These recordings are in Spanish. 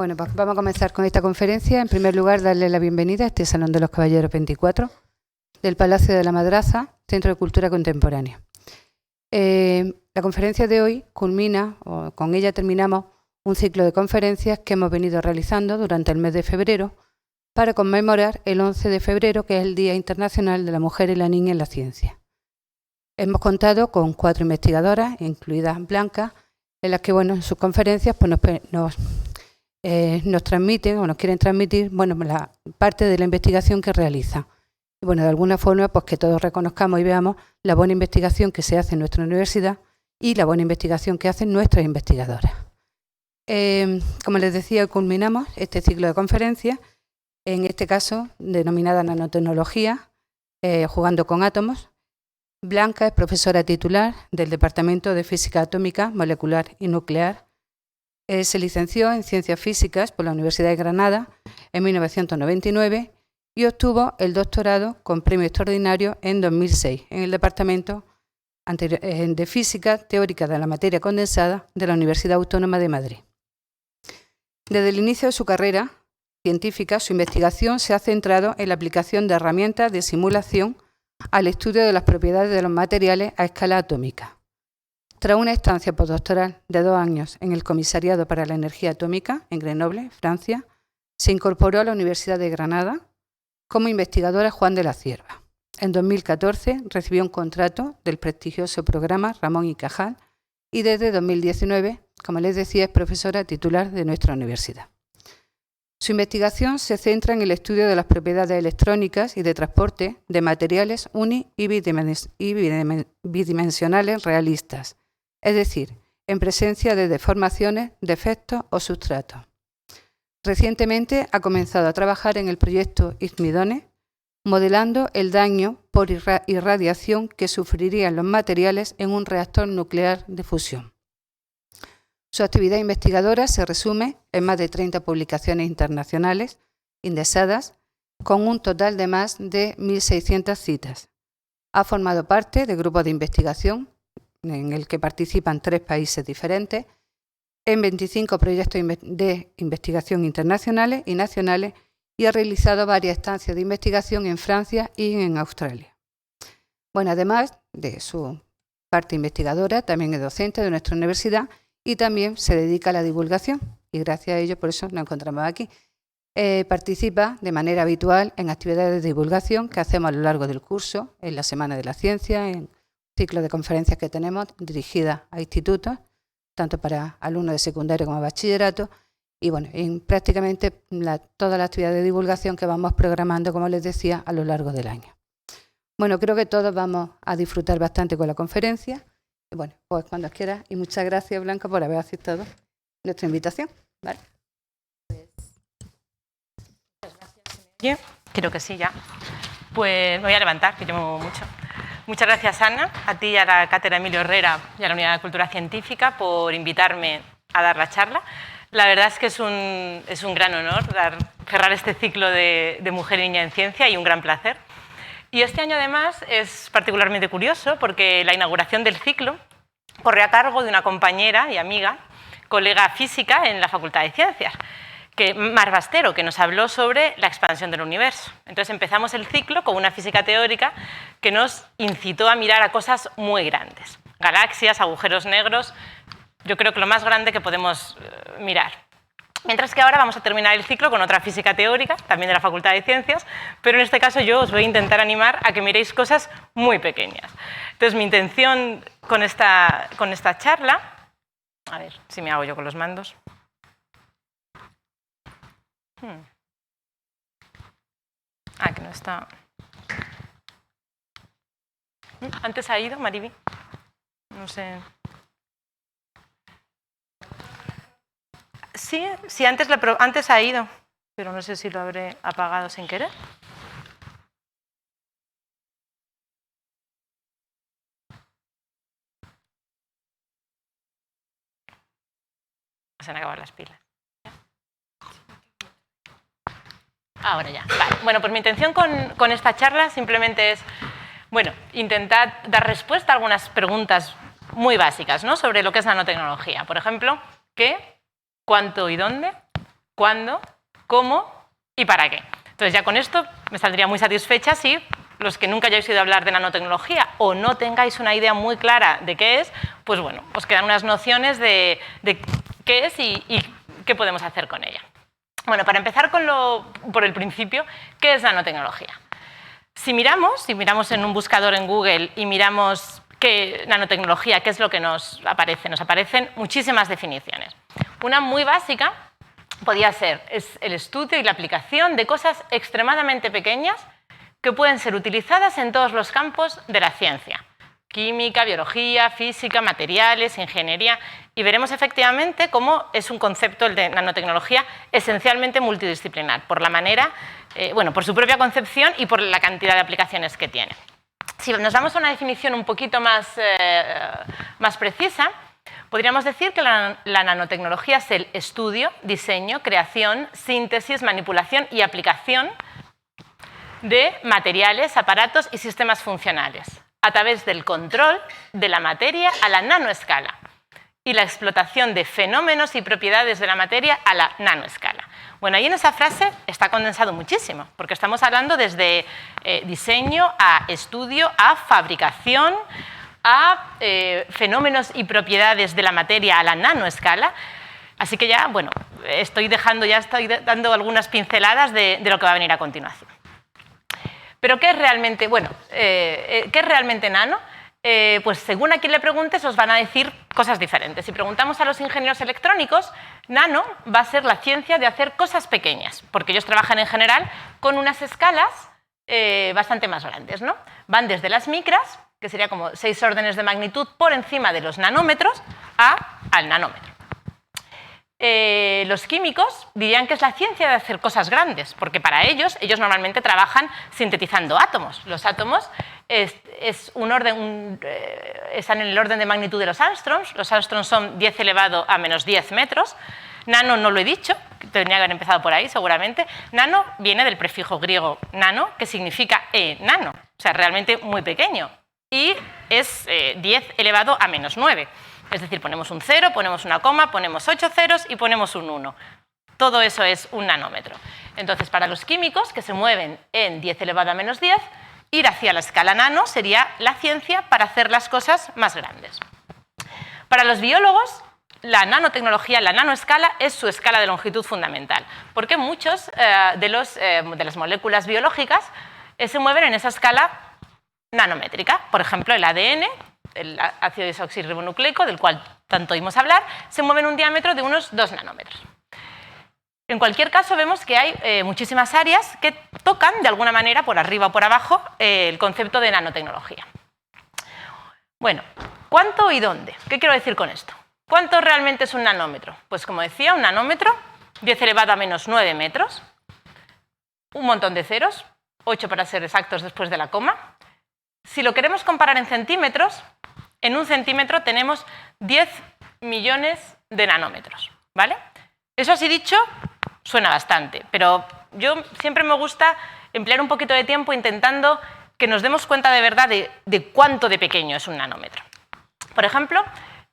Bueno, pues vamos a comenzar con esta conferencia. En primer lugar, darle la bienvenida a este Salón de los Caballeros 24 del Palacio de la Madraza, Centro de Cultura Contemporánea. La conferencia de hoy culmina, o con ella terminamos, un ciclo de conferencias que hemos venido realizando durante el mes de febrero para conmemorar el 11 de febrero, que es el Día Internacional de la Mujer y la Niña en la Ciencia. Hemos contado con 4 investigadoras, incluida Blanca, en las que, bueno, en sus conferencias pues nos transmiten o nos quieren transmitir, bueno, la parte de la investigación que realizan. Y bueno, de alguna forma, pues que todos reconozcamos y veamos la buena investigación que se hace en nuestra universidad y la buena investigación que hacen nuestras investigadoras. Como les decía, culminamos este ciclo de conferencias, en este caso denominada nanotecnología, jugando con átomos. Blanca es profesora titular del Departamento de Física Atómica, Molecular y Nuclear. Se licenció en Ciencias Físicas por la Universidad de Granada en 1999 y obtuvo el doctorado con premio extraordinario en 2006 en el Departamento de Física Teórica de la Materia Condensada de la Universidad Autónoma de Madrid. Desde el inicio de su carrera científica, su investigación se ha centrado en la aplicación de herramientas de simulación al estudio de las propiedades de los materiales a escala atómica. Tras una estancia postdoctoral de 2 años en el Comisariado para la Energía Atómica, en Grenoble, Francia, se incorporó a la Universidad de Granada como investigadora Juan de la Cierva. En 2014 recibió un contrato del prestigioso programa Ramón y Cajal y desde 2019, como les decía, es profesora titular de nuestra universidad. Su investigación se centra en el estudio de las propiedades electrónicas y de transporte de materiales uni- y bidimensionales realistas, es decir, en presencia de deformaciones, defectos o sustratos. Recientemente ha comenzado a trabajar en el proyecto IGMIDONE, modelando el daño por irradiación que sufrirían los materiales en un reactor nuclear de fusión. Su actividad investigadora se resume en más de 30 publicaciones internacionales indexadas, con un total de más de 1.600 citas. Ha formado parte de grupos de investigación en el que participan 3 países diferentes, en 25 proyectos de investigación internacionales y nacionales y ha realizado varias estancias de investigación en Francia y en Australia. Bueno, además de su parte investigadora, también es docente de nuestra universidad y también se dedica a la divulgación y gracias a ello, por eso nos encontramos aquí. Participa de manera habitual en actividades de divulgación que hacemos a lo largo del curso, en la Semana de la Ciencia, en ciclos de conferencias que tenemos dirigidas a institutos, tanto para alumnos de secundario como de bachillerato, y bueno, en prácticamente toda la actividad de divulgación que vamos programando, como les decía, a lo largo del año. Bueno, creo que todos vamos a disfrutar bastante con la conferencia. Bueno, pues cuando quieras, y muchas gracias, Blanca, por haber aceptado nuestra invitación. ¿Vale? Muchas gracias. Creo que sí, ya. Pues me voy a levantar, que llevo mucho. Muchas gracias, Ana, a ti y a la Cátedra Emilio Herrera y a la Unidad de Cultura Científica por invitarme a dar la charla. La verdad es que es un gran honor cerrar este ciclo de Mujer y Niña en Ciencia y un gran placer. Y este año, además, es particularmente curioso porque la inauguración del ciclo corre a cargo de una compañera y amiga, colega física en la Facultad de Ciencias, Mar Bastero, que nos habló sobre la expansión del universo. Entonces empezamos el ciclo con una física teórica que nos incitó a mirar a cosas muy grandes. Galaxias, agujeros negros, yo creo que lo más grande que podemos mirar. Mientras que ahora vamos a terminar el ciclo con otra física teórica, también de la Facultad de Ciencias, pero en este caso yo os voy a intentar animar a que miréis cosas muy pequeñas. Entonces mi intención con esta charla, a ver si me hago yo con los mandos. Que no está. ¿Antes ha ido, Mariby? No sé. Sí, antes ha ido, pero no sé si lo habré apagado sin querer. Se han acabado las pilas. Ahora ya. Vale. Bueno, pues mi intención con esta charla simplemente es, bueno, intentar dar respuesta a algunas preguntas muy básicas, ¿no?, sobre lo que es nanotecnología. Por ejemplo, ¿qué, cuánto y dónde? cuándo, cómo y para qué. Entonces ya con esto me saldría muy satisfecha si los que nunca hayáis oído hablar de nanotecnología o no tengáis una idea muy clara de qué es, pues bueno, os quedan unas nociones de qué es y qué podemos hacer con ella. Bueno, para empezar por el principio, ¿qué es nanotecnología? Si miramos en un buscador en Google y miramos qué nanotecnología, qué es lo que nos aparecen muchísimas definiciones. Una muy básica podría ser el estudio y la aplicación de cosas extremadamente pequeñas que pueden ser utilizadas en todos los campos de la ciencia. Química, biología, física, materiales, ingeniería, y veremos efectivamente cómo es un concepto, el de nanotecnología, esencialmente multidisciplinar, por la manera, por su propia concepción y por la cantidad de aplicaciones que tiene. Si nos damos una definición un poquito más precisa, podríamos decir que la nanotecnología es el estudio, diseño, creación, síntesis, manipulación y aplicación de materiales, aparatos y sistemas funcionales, a través del control de la materia a la nanoescala y la explotación de fenómenos y propiedades de la materia a la nanoescala. Bueno, ahí en esa frase está condensado muchísimo, porque estamos hablando desde diseño a estudio, a fabricación, a fenómenos y propiedades de la materia a la nanoescala. Así que ya, bueno, estoy dando algunas pinceladas de lo que va a venir a continuación. Pero ¿qué es realmente, ¿qué es realmente nano? Pues según a quien le preguntes os van a decir cosas diferentes. Si preguntamos a los ingenieros electrónicos, nano va a ser la ciencia de hacer cosas pequeñas, porque ellos trabajan en general con unas escalas bastante más grandes, ¿no? Van desde las micras, que sería como 6 órdenes de magnitud por encima de los nanómetros, al nanómetro. Los químicos dirían que es la ciencia de hacer cosas grandes, porque para ellos normalmente trabajan sintetizando átomos. Los átomos están en el orden de magnitud de los angstroms. Los angstroms son 10 elevado a menos 10 metros. Nano no lo he dicho, tendría que haber empezado por ahí seguramente. Nano viene del prefijo griego nano, que significa enano, o sea, realmente muy pequeño. Y es 10 elevado a menos 9. Es decir, ponemos un 0, ponemos una coma, ponemos 8 ceros y ponemos un 1. Todo eso es un nanómetro. Entonces, para los químicos, que se mueven en 10 elevado a menos 10, ir hacia la escala nano sería la ciencia para hacer las cosas más grandes. Para los biólogos, la nanotecnología, la nanoescala, es su escala de longitud fundamental, porque muchos de las moléculas biológicas se mueven en esa escala nanométrica. Por ejemplo, el ADN, el ácido desoxirribonucleico, del cual tanto oímos hablar, se mueve en un diámetro de unos 2 nanómetros. En cualquier caso, vemos que hay muchísimas áreas que tocan, de alguna manera, por arriba o por abajo, el concepto de nanotecnología. Bueno, ¿cuánto y dónde? ¿Qué quiero decir con esto? ¿Cuánto realmente es un nanómetro? Pues como decía, un nanómetro, 10 elevado a menos 9 metros, un montón de ceros, 8 para ser exactos después de la coma. Si lo queremos comparar en centímetros, en un centímetro tenemos 10 millones de nanómetros, ¿vale? Eso así dicho suena bastante, pero yo siempre me gusta emplear un poquito de tiempo intentando que nos demos cuenta de verdad de cuánto de pequeño es un nanómetro. Por ejemplo,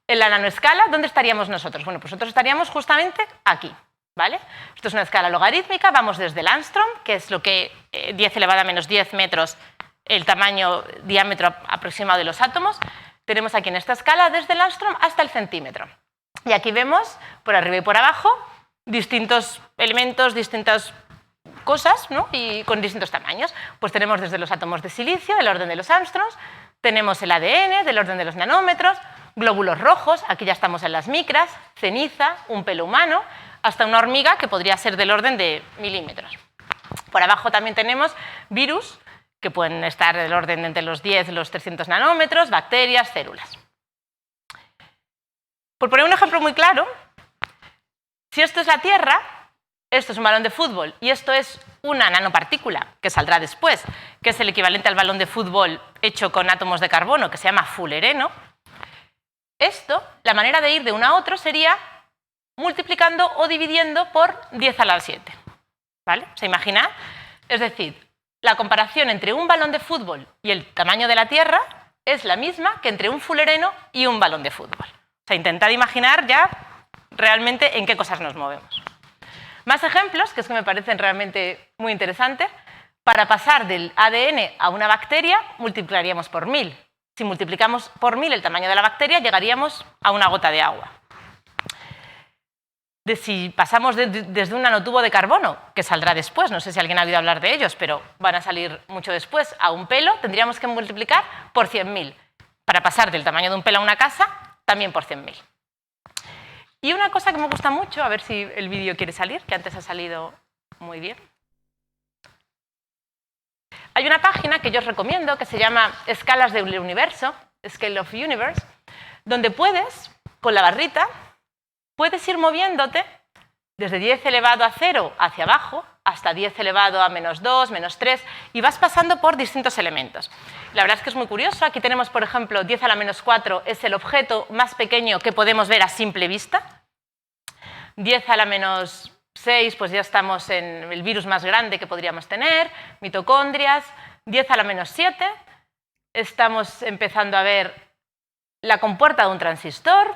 en la nanoescala, ¿dónde estaríamos nosotros? Bueno, pues nosotros estaríamos justamente aquí, ¿vale? Esto es una escala logarítmica, vamos desde el ángstrom, que es lo que 10 elevado a menos 10 metros, el tamaño, diámetro aproximado de los átomos. Tenemos aquí en esta escala desde el ángstrom hasta el centímetro. Y aquí vemos, por arriba y por abajo, distintos elementos, distintas cosas, ¿no? Y con distintos tamaños. Pues tenemos desde los átomos de silicio, del orden de los ángstroms, tenemos el ADN, del orden de los nanómetros, glóbulos rojos, aquí ya estamos en las micras, ceniza, un pelo humano, hasta una hormiga que podría ser del orden de milímetros. Por abajo también tenemos virus, que pueden estar del orden entre los 10 y los 300 nanómetros, bacterias, células. Por poner un ejemplo muy claro, si esto es la Tierra, esto es un balón de fútbol y esto es una nanopartícula que saldrá después, que es el equivalente al balón de fútbol hecho con átomos de carbono, que se llama fullereno, esto, la manera de ir de uno a otro sería multiplicando o dividiendo por 10 a la 7. ¿Vale? ¿Se imagina? Es decir, la comparación entre un balón de fútbol y el tamaño de la Tierra es la misma que entre un fullereno y un balón de fútbol. O sea, intentad imaginar ya realmente en qué cosas nos movemos. Más ejemplos, que es que me parecen realmente muy interesantes. Para pasar del ADN a una bacteria, multiplicaríamos por 1000. Si multiplicamos por 1000 el tamaño de la bacteria, llegaríamos a una gota de agua. Si pasamos desde un nanotubo de carbono, que saldrá después, no sé si alguien ha oído hablar de ellos, pero van a salir mucho después, a un pelo, tendríamos que multiplicar por 100.000. Para pasar del tamaño de un pelo a una casa, también por 100.000. Y una cosa que me gusta mucho, a ver si el vídeo quiere salir, que antes ha salido muy bien. Hay una página que yo os recomiendo que se llama Escalas del Universo, Scale of Universe, donde puedes, con la barrita, puedes ir moviéndote desde 10 elevado a 0 hacia abajo hasta 10 elevado a -2, -3 y vas pasando por distintos elementos. La verdad es que es muy curioso. Aquí tenemos, por ejemplo, 10 a la -4 es el objeto más pequeño que podemos ver a simple vista. 10 a la -6, pues ya estamos en el virus más grande que podríamos tener, mitocondrias. 10 a la -7, estamos empezando a ver la compuerta de un transistor.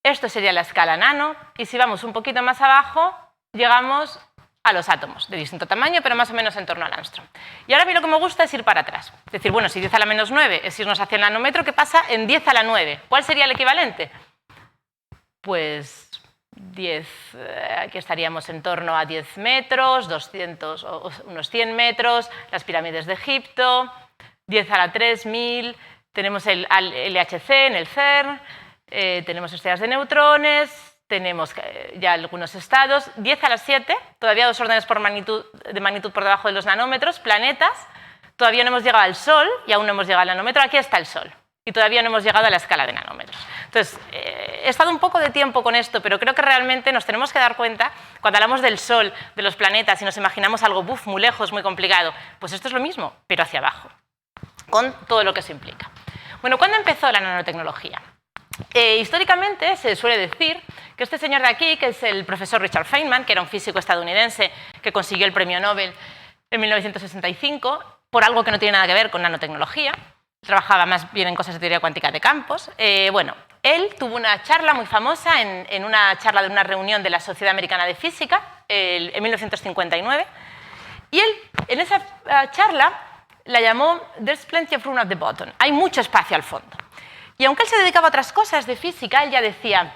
Esto sería la escala nano, y si vamos un poquito más abajo, llegamos a los átomos, de distinto tamaño, pero más o menos en torno al Armstrong. Y ahora a mí lo que me gusta es ir para atrás. Es decir, bueno, si 10 a la -9 es irnos hacia el nanómetro, ¿qué pasa en 10 a la 9? ¿Cuál sería el equivalente? Pues 10, aquí estaríamos en torno a 10 metros, 200, o unos 100 metros, las pirámides de Egipto, 10 a la 3, 1000, tenemos el LHC en el CERN, tenemos estrellas de neutrones, tenemos ya algunos estados, 10 a la 7, todavía 2 órdenes de magnitud por debajo de los nanómetros, planetas, todavía no hemos llegado al Sol y aún no hemos llegado al nanómetro, aquí está el Sol, y todavía no hemos llegado a la escala de nanómetros. Entonces, he estado un poco de tiempo con esto, pero creo que realmente nos tenemos que dar cuenta, cuando hablamos del Sol, de los planetas, y nos imaginamos algo muy lejos, muy complicado, pues esto es lo mismo, pero hacia abajo, con todo lo que eso implica. Bueno, ¿cuándo empezó la nanotecnología? Históricamente se suele decir que este señor de aquí, que es el profesor Richard Feynman, que era un físico estadounidense que consiguió el premio Nobel en 1965 por algo que no tiene nada que ver con nanotecnología, trabajaba más bien en cosas de teoría cuántica de campos. Bueno, él tuvo una charla muy famosa en una charla de una reunión de la Sociedad Americana de Física en 1959, y él en esa charla la llamó There's plenty of room at the bottom, hay mucho espacio al fondo. Y aunque él se dedicaba a otras cosas de física, él ya decía,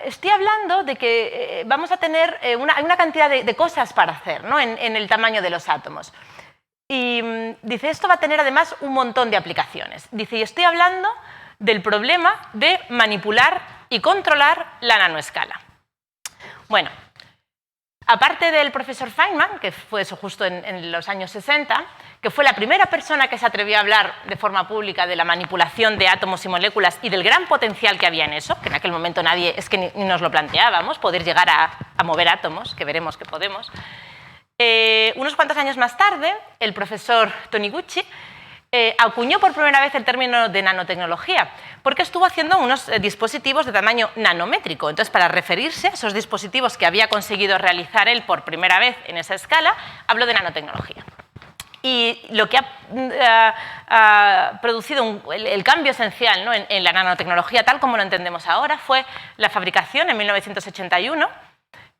estoy hablando de que vamos a tener una cantidad de cosas para hacer, ¿no? en el tamaño de los átomos. Y dice, esto va a tener además un montón de aplicaciones. Dice, y estoy hablando del problema de manipular y controlar la nanoescala. Bueno, aparte del profesor Feynman, que fue eso justo en los años 60, que fue la primera persona que se atrevió a hablar de forma pública de la manipulación de átomos y moléculas y del gran potencial que había en eso, que en aquel momento nadie, es que ni nos lo planteábamos, poder llegar a mover átomos, que veremos que podemos. Unos cuantos años más tarde, el profesor Taniguchi acuñó por primera vez el término de nanotecnología, porque estuvo haciendo unos dispositivos de tamaño nanométrico. Entonces, para referirse a esos dispositivos que había conseguido realizar él por primera vez en esa escala, habló de nanotecnología. Y lo que ha producido el cambio esencial, ¿no? en la nanotecnología, tal como lo entendemos ahora, fue la fabricación en 1981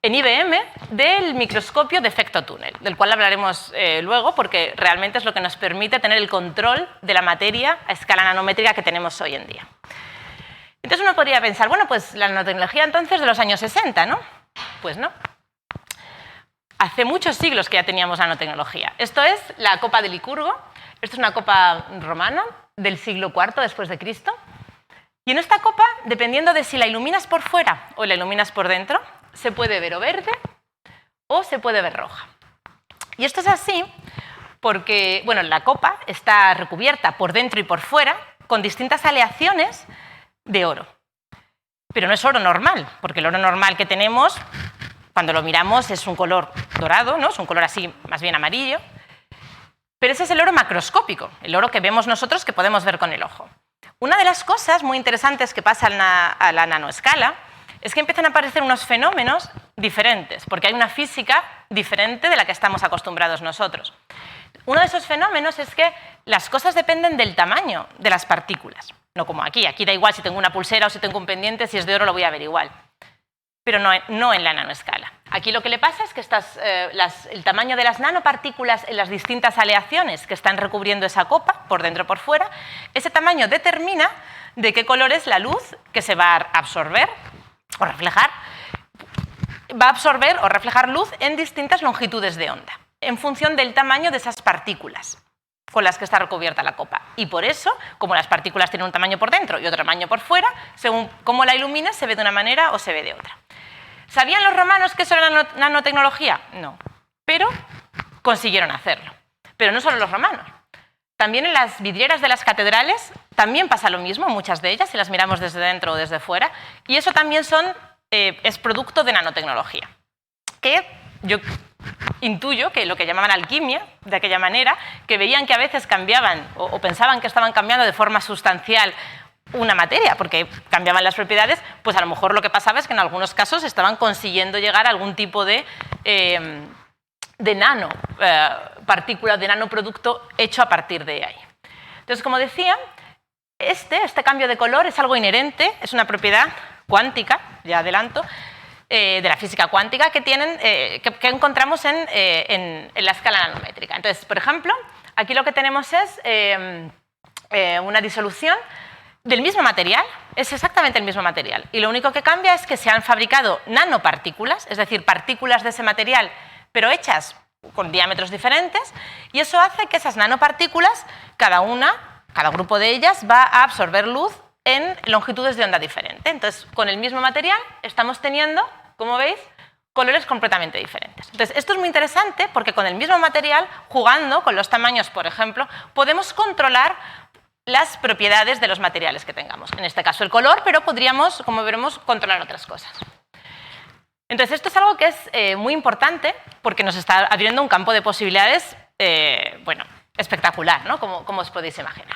en IBM del microscopio de efecto túnel, del cual hablaremos luego, porque realmente es lo que nos permite tener el control de la materia a escala nanométrica que tenemos hoy en día. Entonces uno podría pensar, bueno, pues la nanotecnología entonces de los años 60, ¿no? Pues no. Hace muchos siglos que ya teníamos nanotecnología. Esto es la copa de Licurgo. Esto es una copa romana del siglo IV después de Cristo. Y en esta copa, dependiendo de si la iluminas por fuera o la iluminas por dentro, se puede ver o verde o se puede ver roja. Y esto es así porque, bueno, la copa está recubierta por dentro y por fuera con distintas aleaciones de oro. Pero no es oro normal, porque el oro normal que tenemos, cuando lo miramos, es un color dorado, ¿no? Es un color así más bien amarillo. Pero ese es el oro macroscópico, el oro que vemos nosotros, que podemos ver con el ojo. Una de las cosas muy interesantes que pasa a la nanoescala es que empiezan a aparecer unos fenómenos diferentes, porque hay una física diferente de la que estamos acostumbrados nosotros. Uno de esos fenómenos es que las cosas dependen del tamaño de las partículas. No como aquí. Aquí da igual si tengo una pulsera o si tengo un pendiente, si es de oro lo voy a ver igual. Pero no en la nanoescala. Aquí lo que le pasa es que el tamaño de las nanopartículas en las distintas aleaciones que están recubriendo esa copa, por dentro o por fuera, ese tamaño determina de qué color es la luz que se va a absorber o reflejar. Va a absorber o reflejar luz en distintas longitudes de onda, en función del tamaño de esas partículas con las que está recubierta la copa. Y por eso, como las partículas tienen un tamaño por dentro y otro tamaño por fuera, según cómo la ilumines, se ve de una manera o se ve de otra. ¿Sabían los romanos que eso era nanotecnología? No, pero consiguieron hacerlo. Pero no solo los romanos. También en las vidrieras de las catedrales también pasa lo mismo, muchas de ellas, si las miramos desde dentro o desde fuera, y eso también es producto de nanotecnología, que yo intuyo que lo que llamaban alquimia, de aquella manera, que veían que a veces cambiaban o pensaban que estaban cambiando de forma sustancial una materia, porque cambiaban las propiedades, pues a lo mejor lo que pasaba es que en algunos casos estaban consiguiendo llegar a algún tipo de partícula, de nanoproducto hecho a partir de ahí. Entonces, como decía, este cambio de color es algo inherente, es una propiedad cuántica, ya adelanto, de la física cuántica que encontramos en la escala nanométrica. Entonces, por ejemplo, aquí lo que tenemos es una disolución del mismo material, es exactamente el mismo material, y lo único que cambia es que se han fabricado nanopartículas, es decir, partículas de ese material, pero hechas con diámetros diferentes, y eso hace que esas nanopartículas, cada grupo de ellas va a absorber luz en longitudes de onda diferentes. Entonces, con el mismo material estamos teniendo, como veis, colores completamente diferentes. Entonces, esto es muy interesante porque con el mismo material, jugando con los tamaños, por ejemplo, podemos controlar las propiedades de los materiales que tengamos. En este caso el color, pero podríamos, como veremos, controlar otras cosas. Entonces, esto es algo que es muy importante porque nos está abriendo un campo de posibilidades espectacular, ¿no? Como os podéis imaginar.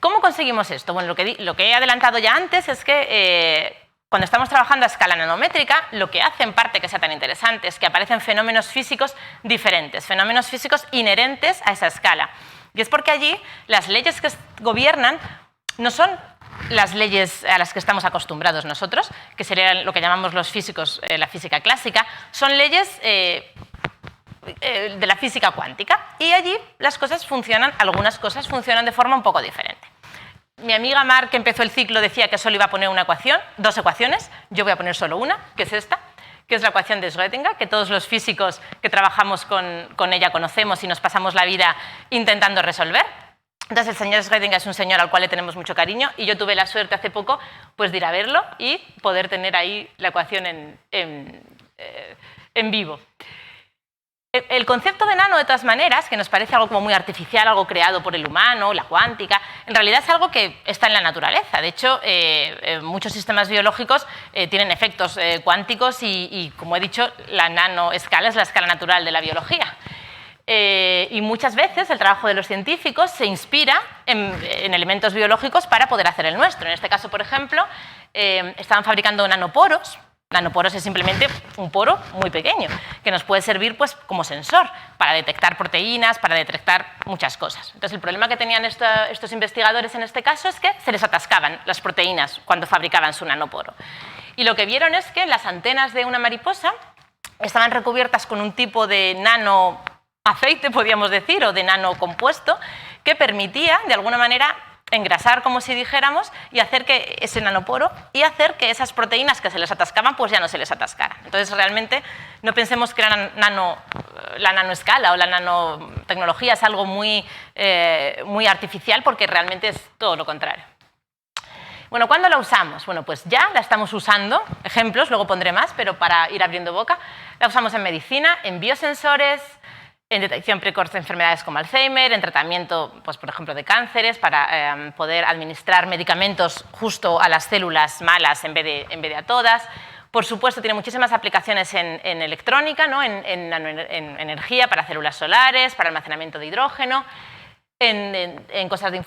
¿Cómo conseguimos esto? Bueno, lo que he adelantado ya antes es que cuando estamos trabajando a escala nanométrica, lo que hace en parte que sea tan interesante es que aparecen fenómenos físicos diferentes, fenómenos físicos inherentes a esa escala. Y es porque allí las leyes que gobiernan no son las leyes a las que estamos acostumbrados nosotros, que serían lo que llamamos los físicos la física clásica, son leyes de la física cuántica. Y allí las cosas funcionan, algunas cosas funcionan de forma un poco diferente. Mi amiga Mar, que empezó el ciclo, decía que solo iba a poner una ecuación, dos ecuaciones. Yo voy a poner solo una, que es esta, que es la ecuación de Schrödinger, que todos los físicos que trabajamos con ella conocemos y nos pasamos la vida intentando resolver. Entonces, el señor Schrödinger es un señor al cual le tenemos mucho cariño y yo tuve la suerte hace poco pues, de ir a verlo y poder tener ahí la ecuación en vivo. El concepto de nano, de todas maneras, que nos parece algo como muy artificial, algo creado por el humano, la cuántica, en realidad es algo que está en la naturaleza. De hecho, muchos sistemas biológicos tienen efectos cuánticos y, como he dicho, la nanoescala es la escala natural de la biología. Y muchas veces el trabajo de los científicos se inspira en elementos biológicos para poder hacer el nuestro. En este caso, por ejemplo, estaban fabricando nanoporos. Nanoporos es simplemente un poro muy pequeño que nos puede servir pues, como sensor para detectar proteínas, para detectar muchas cosas. Entonces, el problema que tenían estos investigadores en este caso es que se les atascaban las proteínas cuando fabricaban su nanoporo. Y lo que vieron es que las antenas de una mariposa estaban recubiertas con un tipo de nanoaceite, podríamos decir, o de nanocompuesto que permitía, de alguna manera, engrasar, como si dijéramos, y hacer que ese nanoporo y hacer que esas proteínas que se les atascaban, pues ya no se les atascaran. Entonces, realmente, no pensemos que la nanoescala o la nanotecnología es algo muy artificial, porque realmente es todo lo contrario. Bueno, ¿cuándo la usamos? Bueno, pues ya la estamos usando, ejemplos, luego pondré más, pero para ir abriendo boca, la usamos en medicina, en biosensores, en detección precoz de enfermedades como Alzheimer, en tratamiento, pues, por ejemplo, de cánceres, para poder administrar medicamentos justo a las células malas en vez de a todas. Por supuesto, tiene muchísimas aplicaciones en electrónica, ¿no? en energía para células solares, para almacenamiento de hidrógeno, en cosas de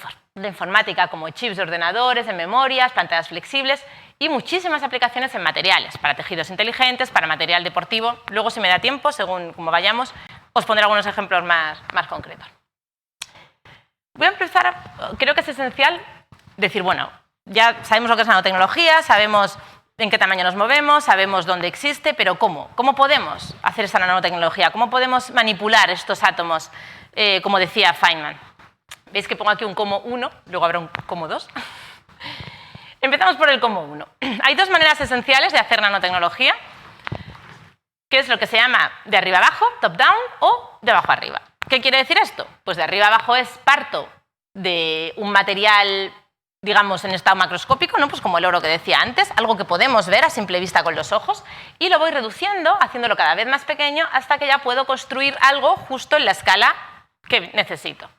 informática como chips de ordenadores, en memorias, pantallas flexibles y muchísimas aplicaciones en materiales, para tejidos inteligentes, para material deportivo. Luego, si me da tiempo, según como vayamos, os pondré algunos ejemplos más concretos. Voy a empezar, creo que es esencial decir, bueno, ya sabemos lo que es nanotecnología, sabemos en qué tamaño nos movemos, sabemos dónde existe, pero ¿cómo? ¿Cómo podemos hacer esta nanotecnología? ¿Cómo podemos manipular estos átomos, como decía Feynman? Veis que pongo aquí un como 1, luego habrá un como 2. Empezamos por el como 1. Hay dos maneras esenciales de hacer nanotecnología, que es lo que se llama de arriba abajo, top-down, o de abajo arriba. ¿Qué quiere decir esto? Pues de arriba abajo es parto de un material, digamos, en estado macroscópico, ¿no? Pues como el oro que decía antes, algo que podemos ver a simple vista con los ojos, y lo voy reduciendo, haciéndolo cada vez más pequeño, hasta que ya puedo construir algo justo en la escala que necesito.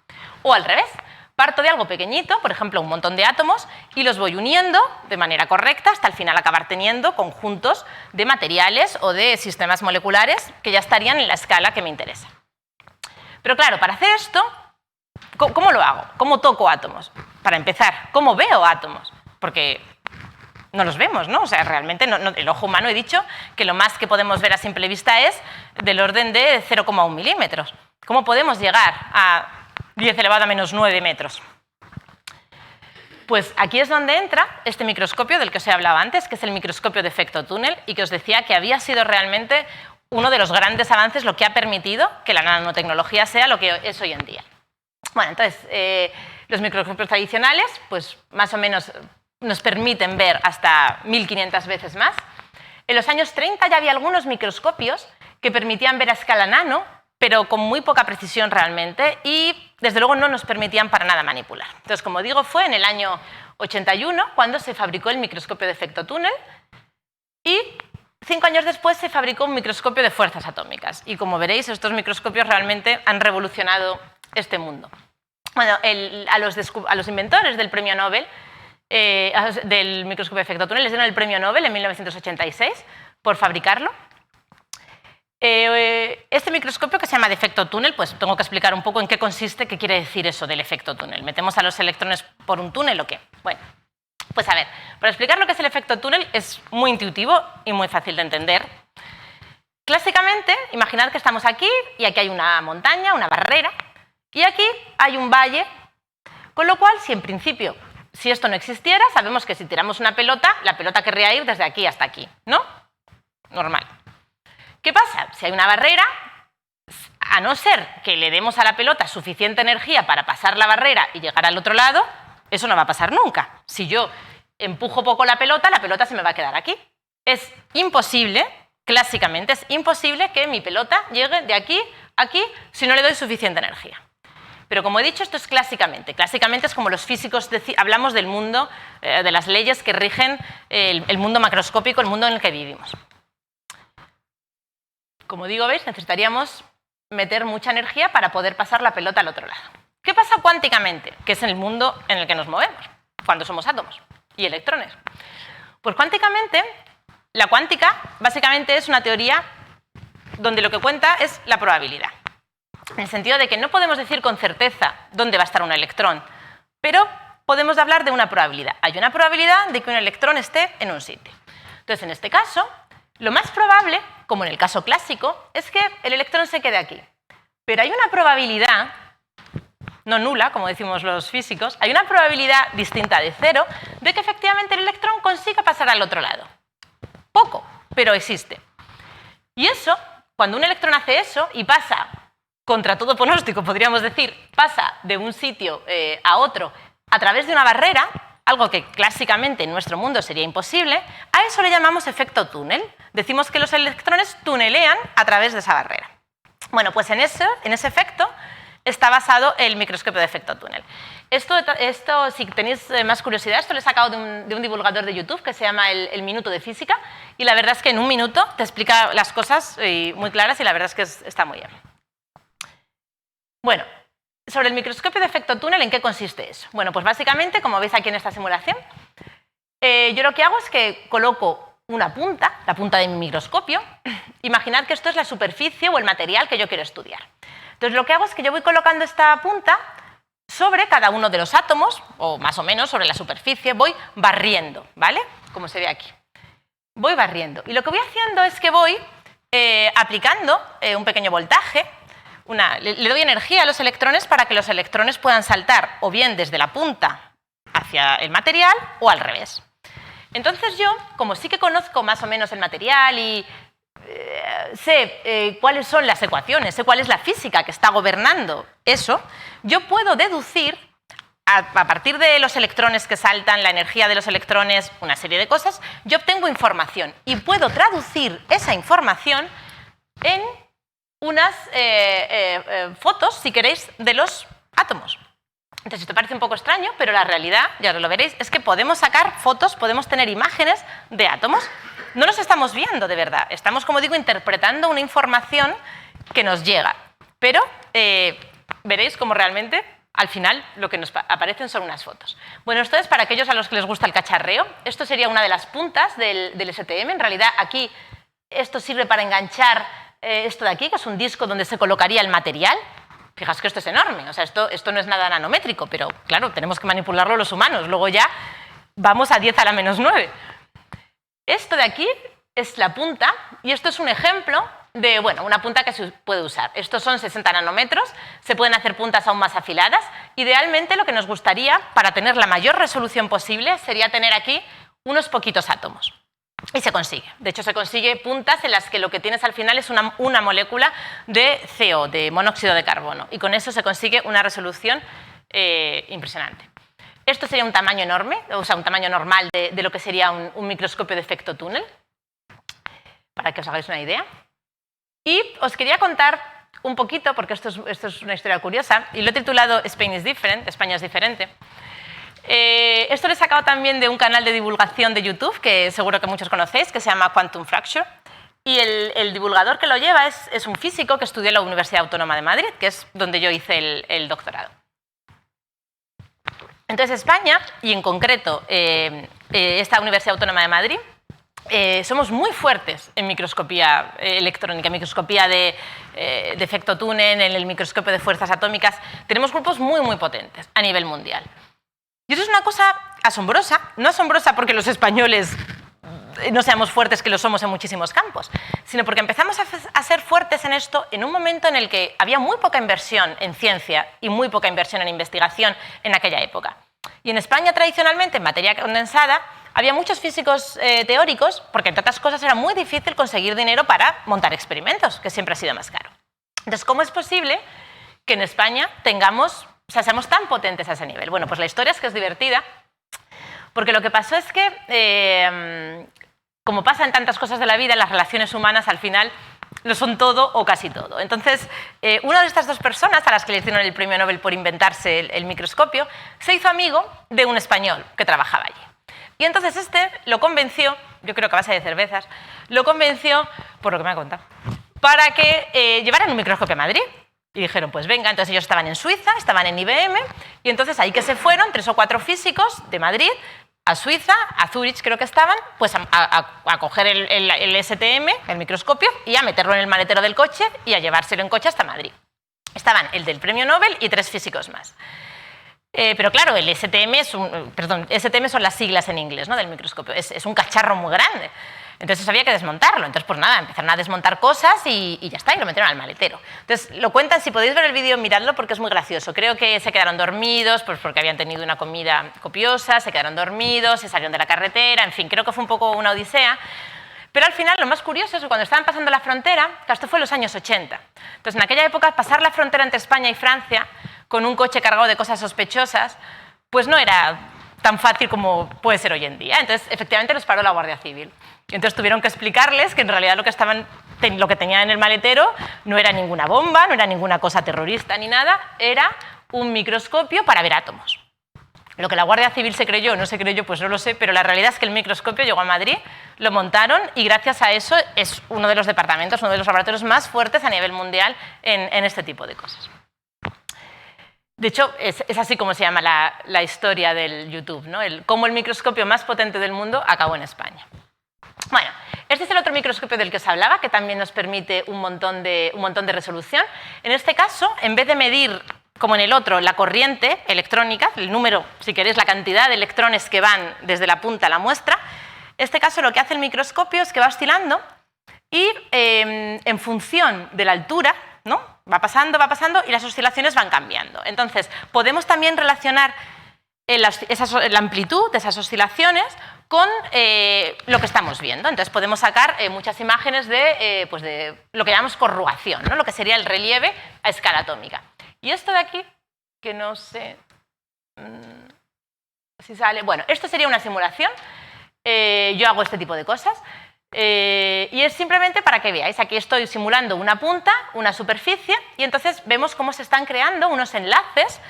O al revés, parto de algo pequeñito, por ejemplo, un montón de átomos, y los voy uniendo de manera correcta hasta al final acabar teniendo conjuntos de materiales o de sistemas moleculares que ya estarían en la escala que me interesa. Pero claro, para hacer esto, ¿cómo lo hago? ¿Cómo toco átomos? Para empezar, ¿cómo veo átomos? Porque no los vemos, ¿no? O sea, realmente el ojo humano, he dicho, que lo más que podemos ver a simple vista es del orden de 0,1 milímetros. ¿Cómo podemos llegar a 10 elevado a menos 9 metros? Pues aquí es donde entra este microscopio del que os he hablado antes, que es el microscopio de efecto túnel, y que os decía que había sido realmente uno de los grandes avances, lo que ha permitido que la nanotecnología sea lo que es hoy en día. Bueno, entonces, los microscopios tradicionales, pues más o menos nos permiten ver hasta 1500 veces más. En los años 30 ya había algunos microscopios que permitían ver a escala nano, pero con muy poca precisión realmente, y desde luego no nos permitían para nada manipular. Entonces, como digo, fue en el año 81 cuando se fabricó el microscopio de efecto túnel, y 5 años después se fabricó un microscopio de fuerzas atómicas. Y como veréis, estos microscopios realmente han revolucionado este mundo. Bueno, a los inventores del premio Nobel, del microscopio de efecto túnel, les dieron el premio Nobel en 1986 por fabricarlo. Este microscopio, que se llama de efecto túnel, pues tengo que explicar un poco en qué consiste, qué quiere decir eso del efecto túnel. ¿Metemos a los electrones por un túnel o qué? Bueno, pues a ver, para explicar lo que es el efecto túnel es muy intuitivo y muy fácil de entender. Clásicamente, imaginad que estamos aquí y aquí hay una montaña, una barrera, y aquí hay un valle, con lo cual, si en principio, si esto no existiera, sabemos que si tiramos una pelota, la pelota querría ir desde aquí hasta aquí, ¿no? Normal. ¿Qué pasa? Si hay una barrera, a no ser que le demos a la pelota suficiente energía para pasar la barrera y llegar al otro lado, eso no va a pasar nunca. Si yo empujo poco la pelota se me va a quedar aquí. Es imposible, clásicamente, es imposible que mi pelota llegue de aquí a aquí si no le doy suficiente energía. Pero como he dicho, esto es clásicamente. Clásicamente es como los físicos hablamos del mundo, de las leyes que rigen el mundo macroscópico, el mundo en el que vivimos. Como digo, ¿veis? Necesitaríamos meter mucha energía para poder pasar la pelota al otro lado. ¿Qué pasa cuánticamente? Que es el mundo en el que nos movemos, cuando somos átomos y electrones. Pues cuánticamente, la cuántica básicamente es una teoría donde lo que cuenta es la probabilidad. En el sentido de que no podemos decir con certeza dónde va a estar un electrón, pero podemos hablar de una probabilidad. Hay una probabilidad de que un electrón esté en un sitio. Entonces, en este caso, lo más probable, como en el caso clásico, es que el electrón se quede aquí. Pero hay una probabilidad, no nula, como decimos los físicos, hay una probabilidad distinta de 0 de que efectivamente el electrón consiga pasar al otro lado. Poco, pero existe. Y eso, cuando un electrón hace eso y pasa, contra todo pronóstico, podríamos decir, pasa de un sitio a otro a través de una barrera, algo que clásicamente en nuestro mundo sería imposible, a eso le llamamos efecto túnel. Decimos que los electrones tunelean a través de esa barrera. Bueno, pues en ese efecto está basado el microscopio de efecto túnel. Esto, si tenéis más curiosidad, esto lo he sacado de un divulgador de YouTube que se llama el Minuto de Física, y la verdad es que en un minuto te explica las cosas muy claras y la verdad es que está muy bien. Bueno, sobre el microscopio de efecto túnel, ¿en qué consiste eso? Bueno, pues básicamente, como veis aquí en esta simulación, yo lo que hago es que coloco una punta, la punta de mi microscopio. Imaginad que esto es la superficie o el material que yo quiero estudiar. Entonces, lo que hago es que yo voy colocando esta punta sobre cada uno de los átomos, o más o menos sobre la superficie, voy barriendo, ¿vale? Como se ve aquí. Voy barriendo. Y lo que voy haciendo es que voy aplicando un pequeño voltaje, le doy energía a los electrones para que los electrones puedan saltar o bien desde la punta hacia el material o al revés. Entonces yo, como sí que conozco más o menos el material y sé cuáles son las ecuaciones, sé cuál es la física que está gobernando eso, yo puedo deducir, a partir de los electrones que saltan, la energía de los electrones, una serie de cosas, yo obtengo información y puedo traducir esa información en unas fotos, si queréis, de los átomos. Entonces, esto parece un poco extraño, pero la realidad, ya lo veréis, es que podemos sacar fotos, podemos tener imágenes de átomos. No los estamos viendo de verdad, estamos, como digo, interpretando una información que nos llega. Pero veréis cómo realmente, al final, lo que nos aparecen son unas fotos. Bueno, esto es para aquellos a los que les gusta el cacharreo. Esto sería una de las puntas del STM. En realidad, aquí esto sirve para enganchar esto de aquí, que es un disco donde se colocaría el material. Fijaos que esto es enorme, o sea, esto no es nada nanométrico, pero claro, tenemos que manipularlo los humanos. Luego ya vamos a 10 a la menos 9. Esto de aquí es la punta y esto es un ejemplo de, bueno, una punta que se puede usar. Estos son 60 nanómetros, se pueden hacer puntas aún más afiladas. Idealmente lo que nos gustaría, para tener la mayor resolución posible, sería tener aquí unos poquitos átomos. Y se consigue. De hecho, se consigue puntas en las que lo que tienes al final es una molécula de CO, de monóxido de carbono. Y con eso se consigue una resolución impresionante. Esto sería un tamaño enorme, o sea, un tamaño normal de lo que sería un microscopio de efecto túnel, para que os hagáis una idea. Y os quería contar un poquito, porque esto es una historia curiosa, y lo he titulado Spain is different, España es diferente. Esto lo he sacado también de un canal de divulgación de YouTube, que seguro que muchos conocéis, que se llama Quantum Fracture. Y el divulgador que lo lleva es un físico que estudió en la Universidad Autónoma de Madrid, que es donde yo hice el doctorado. Entonces, España, y en concreto esta Universidad Autónoma de Madrid, somos muy fuertes en microscopía electrónica, microscopía de efecto túnel, en el microscopio de fuerzas atómicas. Tenemos grupos muy, muy potentes a nivel mundial. Y eso es una cosa asombrosa, no asombrosa porque los españoles no seamos fuertes, que lo somos en muchísimos campos, sino porque empezamos a ser fuertes en esto en un momento en el que había muy poca inversión en ciencia y muy poca inversión en investigación en aquella época. Y en España, tradicionalmente, en materia condensada, había muchos físicos teóricos, porque entre otras cosas era muy difícil conseguir dinero para montar experimentos, que siempre ha sido más caro. Entonces, ¿cómo es posible que en España seamos tan potentes a ese nivel? Bueno, pues la historia es que es divertida, porque lo que pasó es que, como pasa en tantas cosas de la vida, las relaciones humanas al final lo son todo o casi todo. Entonces, una de estas dos personas a las que le dieron el premio Nobel por inventarse el microscopio, se hizo amigo de un español que trabajaba allí. Y entonces este lo convenció, yo creo que a base de cervezas, lo convenció, por lo que me ha contado, para que llevaran un microscopio a Madrid. Y dijeron, pues venga, entonces ellos estaban en Suiza, estaban en IBM, y entonces ahí que se fueron 3 o 4 físicos de Madrid a Suiza, a Zúrich creo que estaban, pues a coger el STM, el microscopio, y a meterlo en el maletero del coche y a llevárselo en coche hasta Madrid. Estaban el del premio Nobel y 3 físicos más. Pero claro, el STM STM son las siglas en inglés, ¿no?, del microscopio. Es un cacharro muy grande. Entonces había que desmontarlo. Entonces, pues nada, empezaron a desmontar cosas y ya está, y lo metieron al maletero. Entonces, lo cuentan, si podéis ver el vídeo, miradlo porque es muy gracioso. Creo que se quedaron dormidos, pues porque habían tenido una comida copiosa, se quedaron dormidos, se salieron de la carretera, en fin, creo que fue un poco una odisea. Pero al final, lo más curioso es que cuando estaban pasando la frontera, esto fue en los años 80. Entonces, en aquella época, pasar la frontera entre España y Francia con un coche cargado de cosas sospechosas, pues no era tan fácil como puede ser hoy en día. Entonces, efectivamente, los paró la Guardia Civil. Y entonces tuvieron que explicarles que en realidad lo que tenían en el maletero no era ninguna bomba, no era ninguna cosa terrorista ni nada, era un microscopio para ver átomos. Lo que la Guardia Civil se creyó o no se creyó, pues no lo sé, pero la realidad es que el microscopio llegó a Madrid, lo montaron y gracias a eso es uno de los departamentos, uno de los laboratorios más fuertes a nivel mundial en este tipo de cosas. De hecho, es así como se llama la historia del YouTube, ¿no? Cómo el microscopio más potente del mundo acabó en España. Bueno, este es el otro microscopio del que os hablaba, que también nos permite un montón de resolución. En este caso, en vez de medir, como en el otro, la corriente electrónica, el número, si queréis, la cantidad de electrones que van desde la punta a la muestra, en este caso lo que hace el microscopio es que va oscilando y en función de la altura, ¿no?, va pasando y las oscilaciones van cambiando. Entonces, podemos también relacionar la amplitud de esas oscilaciones con lo que estamos viendo. Entonces podemos sacar muchas imágenes de lo que llamamos corrugación, ¿no? Lo que sería el relieve a escala atómica. Y esto de aquí, que no sé si sale... Bueno, esto sería una simulación. Yo hago este tipo de cosas. Y es simplemente para que veáis. Aquí estoy simulando una punta, una superficie, y entonces vemos cómo se están creando unos enlaces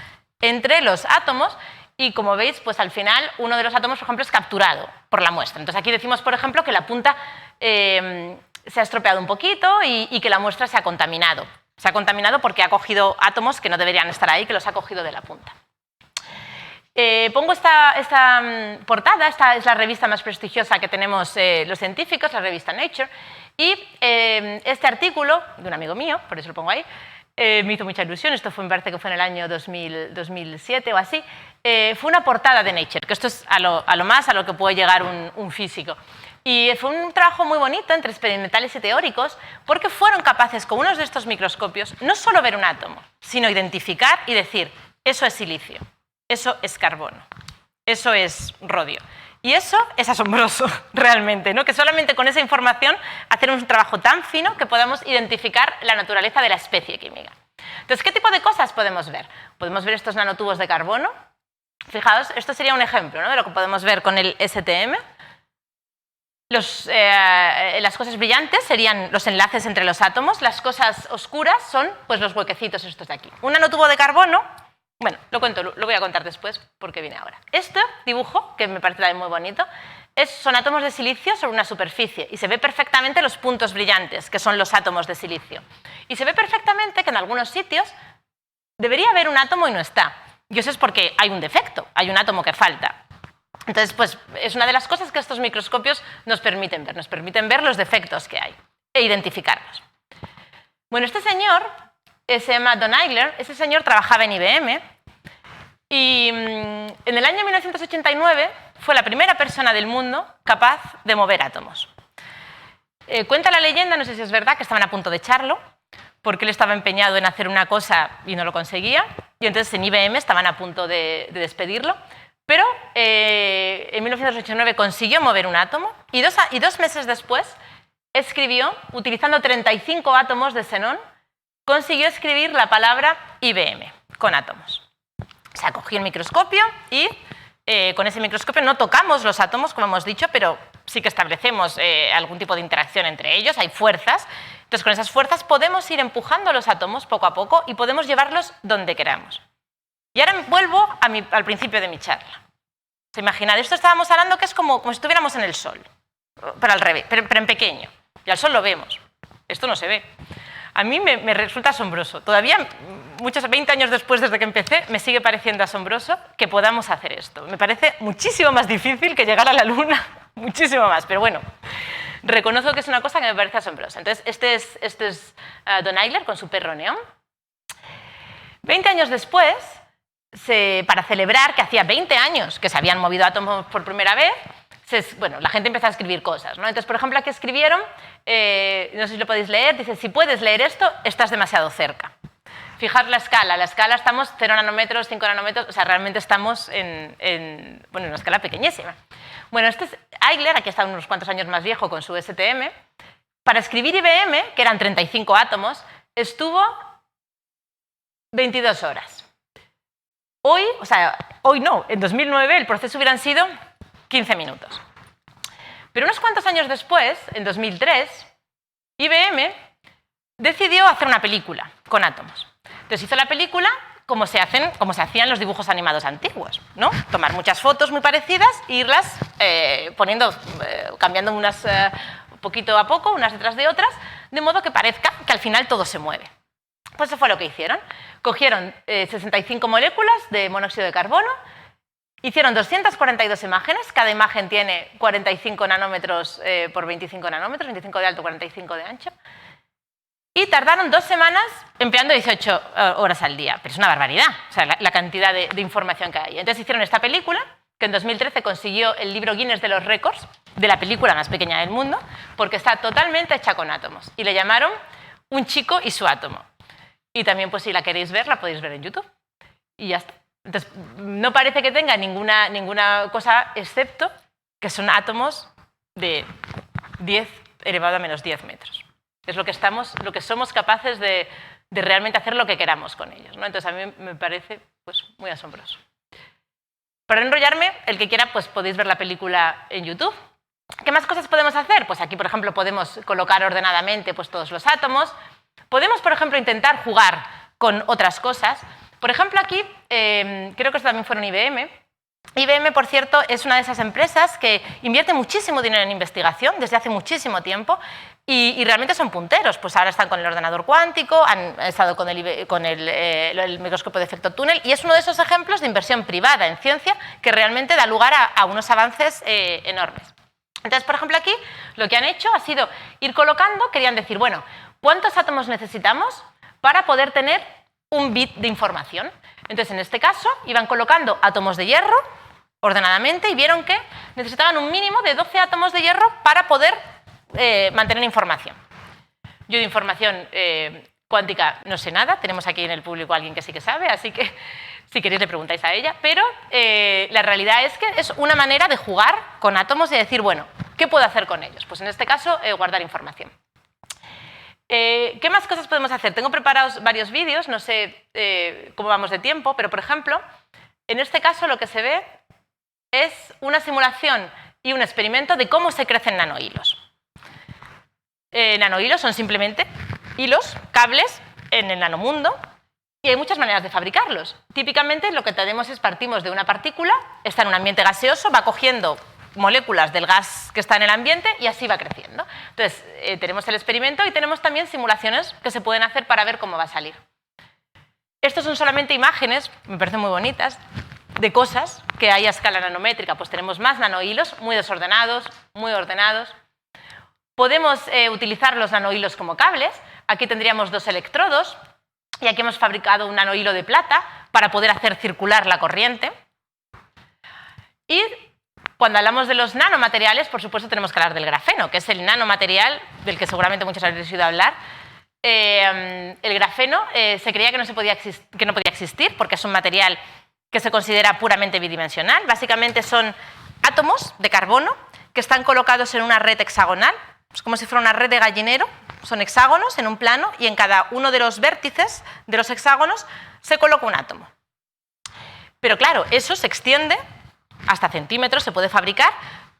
entre los átomos. Y como veis, pues al final uno de los átomos, por ejemplo, es capturado por la muestra. Entonces aquí decimos, por ejemplo, que la punta se ha estropeado un poquito y que la muestra se ha contaminado. Se ha contaminado porque ha cogido átomos que no deberían estar ahí, que los ha cogido de la punta. Pongo esta portada, esta es la revista más prestigiosa que tenemos los científicos, la revista Nature, y este artículo, de un amigo mío, por eso lo pongo ahí, me hizo mucha ilusión, esto me parece que fue en el año 2007 o así, fue una portada de Nature, que esto es a lo más a lo que puede llegar un físico. Y fue un trabajo muy bonito entre experimentales y teóricos, porque fueron capaces con unos de estos microscopios no solo ver un átomo, sino identificar y decir, eso es silicio, eso es carbono, eso es rodio. Y eso es asombroso, realmente, ¿no? Que solamente con esa información hacer un trabajo tan fino que podamos identificar la naturaleza de la especie química. Entonces, ¿qué tipo de cosas podemos ver? Podemos ver estos nanotubos de carbono. Fijaos, esto sería un ejemplo, ¿no? De lo que podemos ver con el STM. Las cosas brillantes serían los enlaces entre los átomos. Las cosas oscuras son pues, los huequecitos estos de aquí. Un nanotubo de carbono... Bueno, lo voy a contar después porque viene ahora. Este dibujo, que me parece también muy bonito, son átomos de silicio sobre una superficie y se ve perfectamente los puntos brillantes, que son los átomos de silicio. Y se ve perfectamente que en algunos sitios debería haber un átomo y no está. Y eso es porque hay un defecto, hay un átomo que falta. Entonces, pues es una de las cosas que estos microscopios nos permiten ver los defectos que hay e identificarlos. Bueno, este señor... se llama Don Eigler, ese señor trabajaba en IBM y en el año 1989 fue la primera persona del mundo capaz de mover átomos. Cuenta la leyenda, no sé si es verdad, que estaban a punto de echarlo porque él estaba empeñado en hacer una cosa y no lo conseguía y entonces en IBM estaban a punto de despedirlo, pero en 1989 consiguió mover un átomo y dos meses después escribió, utilizando 35 átomos de xenón, consiguió escribir la palabra IBM, con átomos. O sea, cogió el microscopio y con ese microscopio no tocamos los átomos, como hemos dicho, pero sí que establecemos algún tipo de interacción entre ellos, hay fuerzas. Entonces, con esas fuerzas podemos ir empujando los átomos poco a poco y podemos llevarlos donde queramos. Y ahora vuelvo al principio de mi charla. ¿Se imaginan? Esto estábamos hablando que es como si estuviéramos en el Sol, pero al revés, pero en pequeño. Y al Sol lo vemos. Esto no se ve. A mí me resulta asombroso. Todavía, 20 años después desde que empecé, me sigue pareciendo asombroso que podamos hacer esto. Me parece muchísimo más difícil que llegar a la Luna, muchísimo más, pero bueno, reconozco que es una cosa que me parece asombrosa. Entonces, este es Don Eigler con su perro neón. 20 años después, para celebrar que hacía 20 años que se habían movido átomos por primera vez, la gente empezó a escribir cosas, ¿no? Entonces, por ejemplo, aquí escribieron, no sé si lo podéis leer, dice, si puedes leer esto, estás demasiado cerca. Fijaros la escala estamos 0 nanómetros, 5 nanómetros, o sea, realmente estamos en una escala pequeñísima. Bueno, este es Eigler, aquí está unos cuantos años más viejo con su STM, para escribir IBM, que eran 35 átomos, estuvo 22 horas. Hoy no, en 2009 el proceso hubieran sido 15 minutos. Pero unos cuantos años después, en 2003, IBM decidió hacer una película con átomos. Entonces hizo la película como se hacían los dibujos animados antiguos, ¿no? Tomar muchas fotos muy parecidas e irlas cambiando unas poquito a poco, unas detrás de otras, de modo que parezca que al final todo se mueve. Pues eso fue lo que hicieron. Cogieron 65 moléculas de monóxido de carbono, hicieron 242 imágenes, cada imagen tiene 45 nanómetros por 25 nanómetros, 25 de alto, 45 de ancho, y tardaron 2 semanas empleando 18 horas al día. Pero es una barbaridad, o sea, la cantidad de información que hay. Entonces hicieron esta película, que en 2013 consiguió el libro Guinness de los récords de la película más pequeña del mundo, porque está totalmente hecha con átomos. Y le llamaron Un chico y su átomo. Y también, pues si la queréis ver, la podéis ver en YouTube. Y ya está. Entonces, no parece que tenga ninguna cosa excepto que son átomos de 10 elevado a menos 10 metros. Es lo que somos capaces de realmente hacer lo que queramos con ellos, ¿no? Entonces, a mí me parece pues, muy asombroso. Para no enrollarme, el que quiera, pues podéis ver la película en YouTube. ¿Qué más cosas podemos hacer? Pues aquí, por ejemplo, podemos colocar ordenadamente pues, todos los átomos. Podemos, por ejemplo, intentar jugar con otras cosas. Por ejemplo, aquí, creo que esto también fue en IBM. IBM, por cierto, es una de esas empresas que invierte muchísimo dinero en investigación desde hace muchísimo tiempo y realmente son punteros. Pues ahora están con el ordenador cuántico, han estado con el microscopio de efecto túnel y es uno de esos ejemplos de inversión privada en ciencia que realmente da lugar a unos avances enormes. Entonces, por ejemplo, aquí lo que han hecho ha sido ir colocando, querían decir, bueno, ¿cuántos átomos necesitamos para poder tener un bit de información? Entonces, en este caso, iban colocando átomos de hierro ordenadamente y vieron que necesitaban un mínimo de 12 átomos de hierro para poder mantener información. Yo de información cuántica no sé nada, tenemos aquí en el público a alguien que sí que sabe, así que si queréis le preguntáis a ella, pero la realidad es que es una manera de jugar con átomos y decir, bueno, ¿qué puedo hacer con ellos? Pues en este caso, guardar información. ¿Qué más cosas podemos hacer? Tengo preparados varios vídeos, no sé cómo vamos de tiempo, pero por ejemplo, en este caso lo que se ve es una simulación y un experimento de cómo se crecen nanohilos. Nanohilos son simplemente hilos, cables en el nanomundo y hay muchas maneras de fabricarlos. Típicamente lo que tenemos es partimos de una partícula, está en un ambiente gaseoso, va cogiendo moléculas del gas que está en el ambiente y así va creciendo. Entonces, tenemos el experimento y tenemos también simulaciones que se pueden hacer para ver cómo va a salir. Estos son solamente imágenes, me parecen muy bonitas, de cosas que hay a escala nanométrica. Pues tenemos más nanohilos, muy desordenados, muy ordenados. Podemos utilizar los nanohilos como cables. Aquí tendríamos 2 electrodos y aquí hemos fabricado un nanohilo de plata para poder hacer circular la corriente. Y cuando hablamos de los nanomateriales, por supuesto tenemos que hablar del grafeno, que es el nanomaterial del que seguramente muchos habréis oído hablar. El grafeno se creía que no podía existir porque es un material que se considera puramente bidimensional. Básicamente son átomos de carbono que están colocados en una red hexagonal, es como si fuera una red de gallinero, son hexágonos en un plano y en cada uno de los vértices de los hexágonos se coloca un átomo. Pero claro, eso se extiende hasta centímetros, se puede fabricar,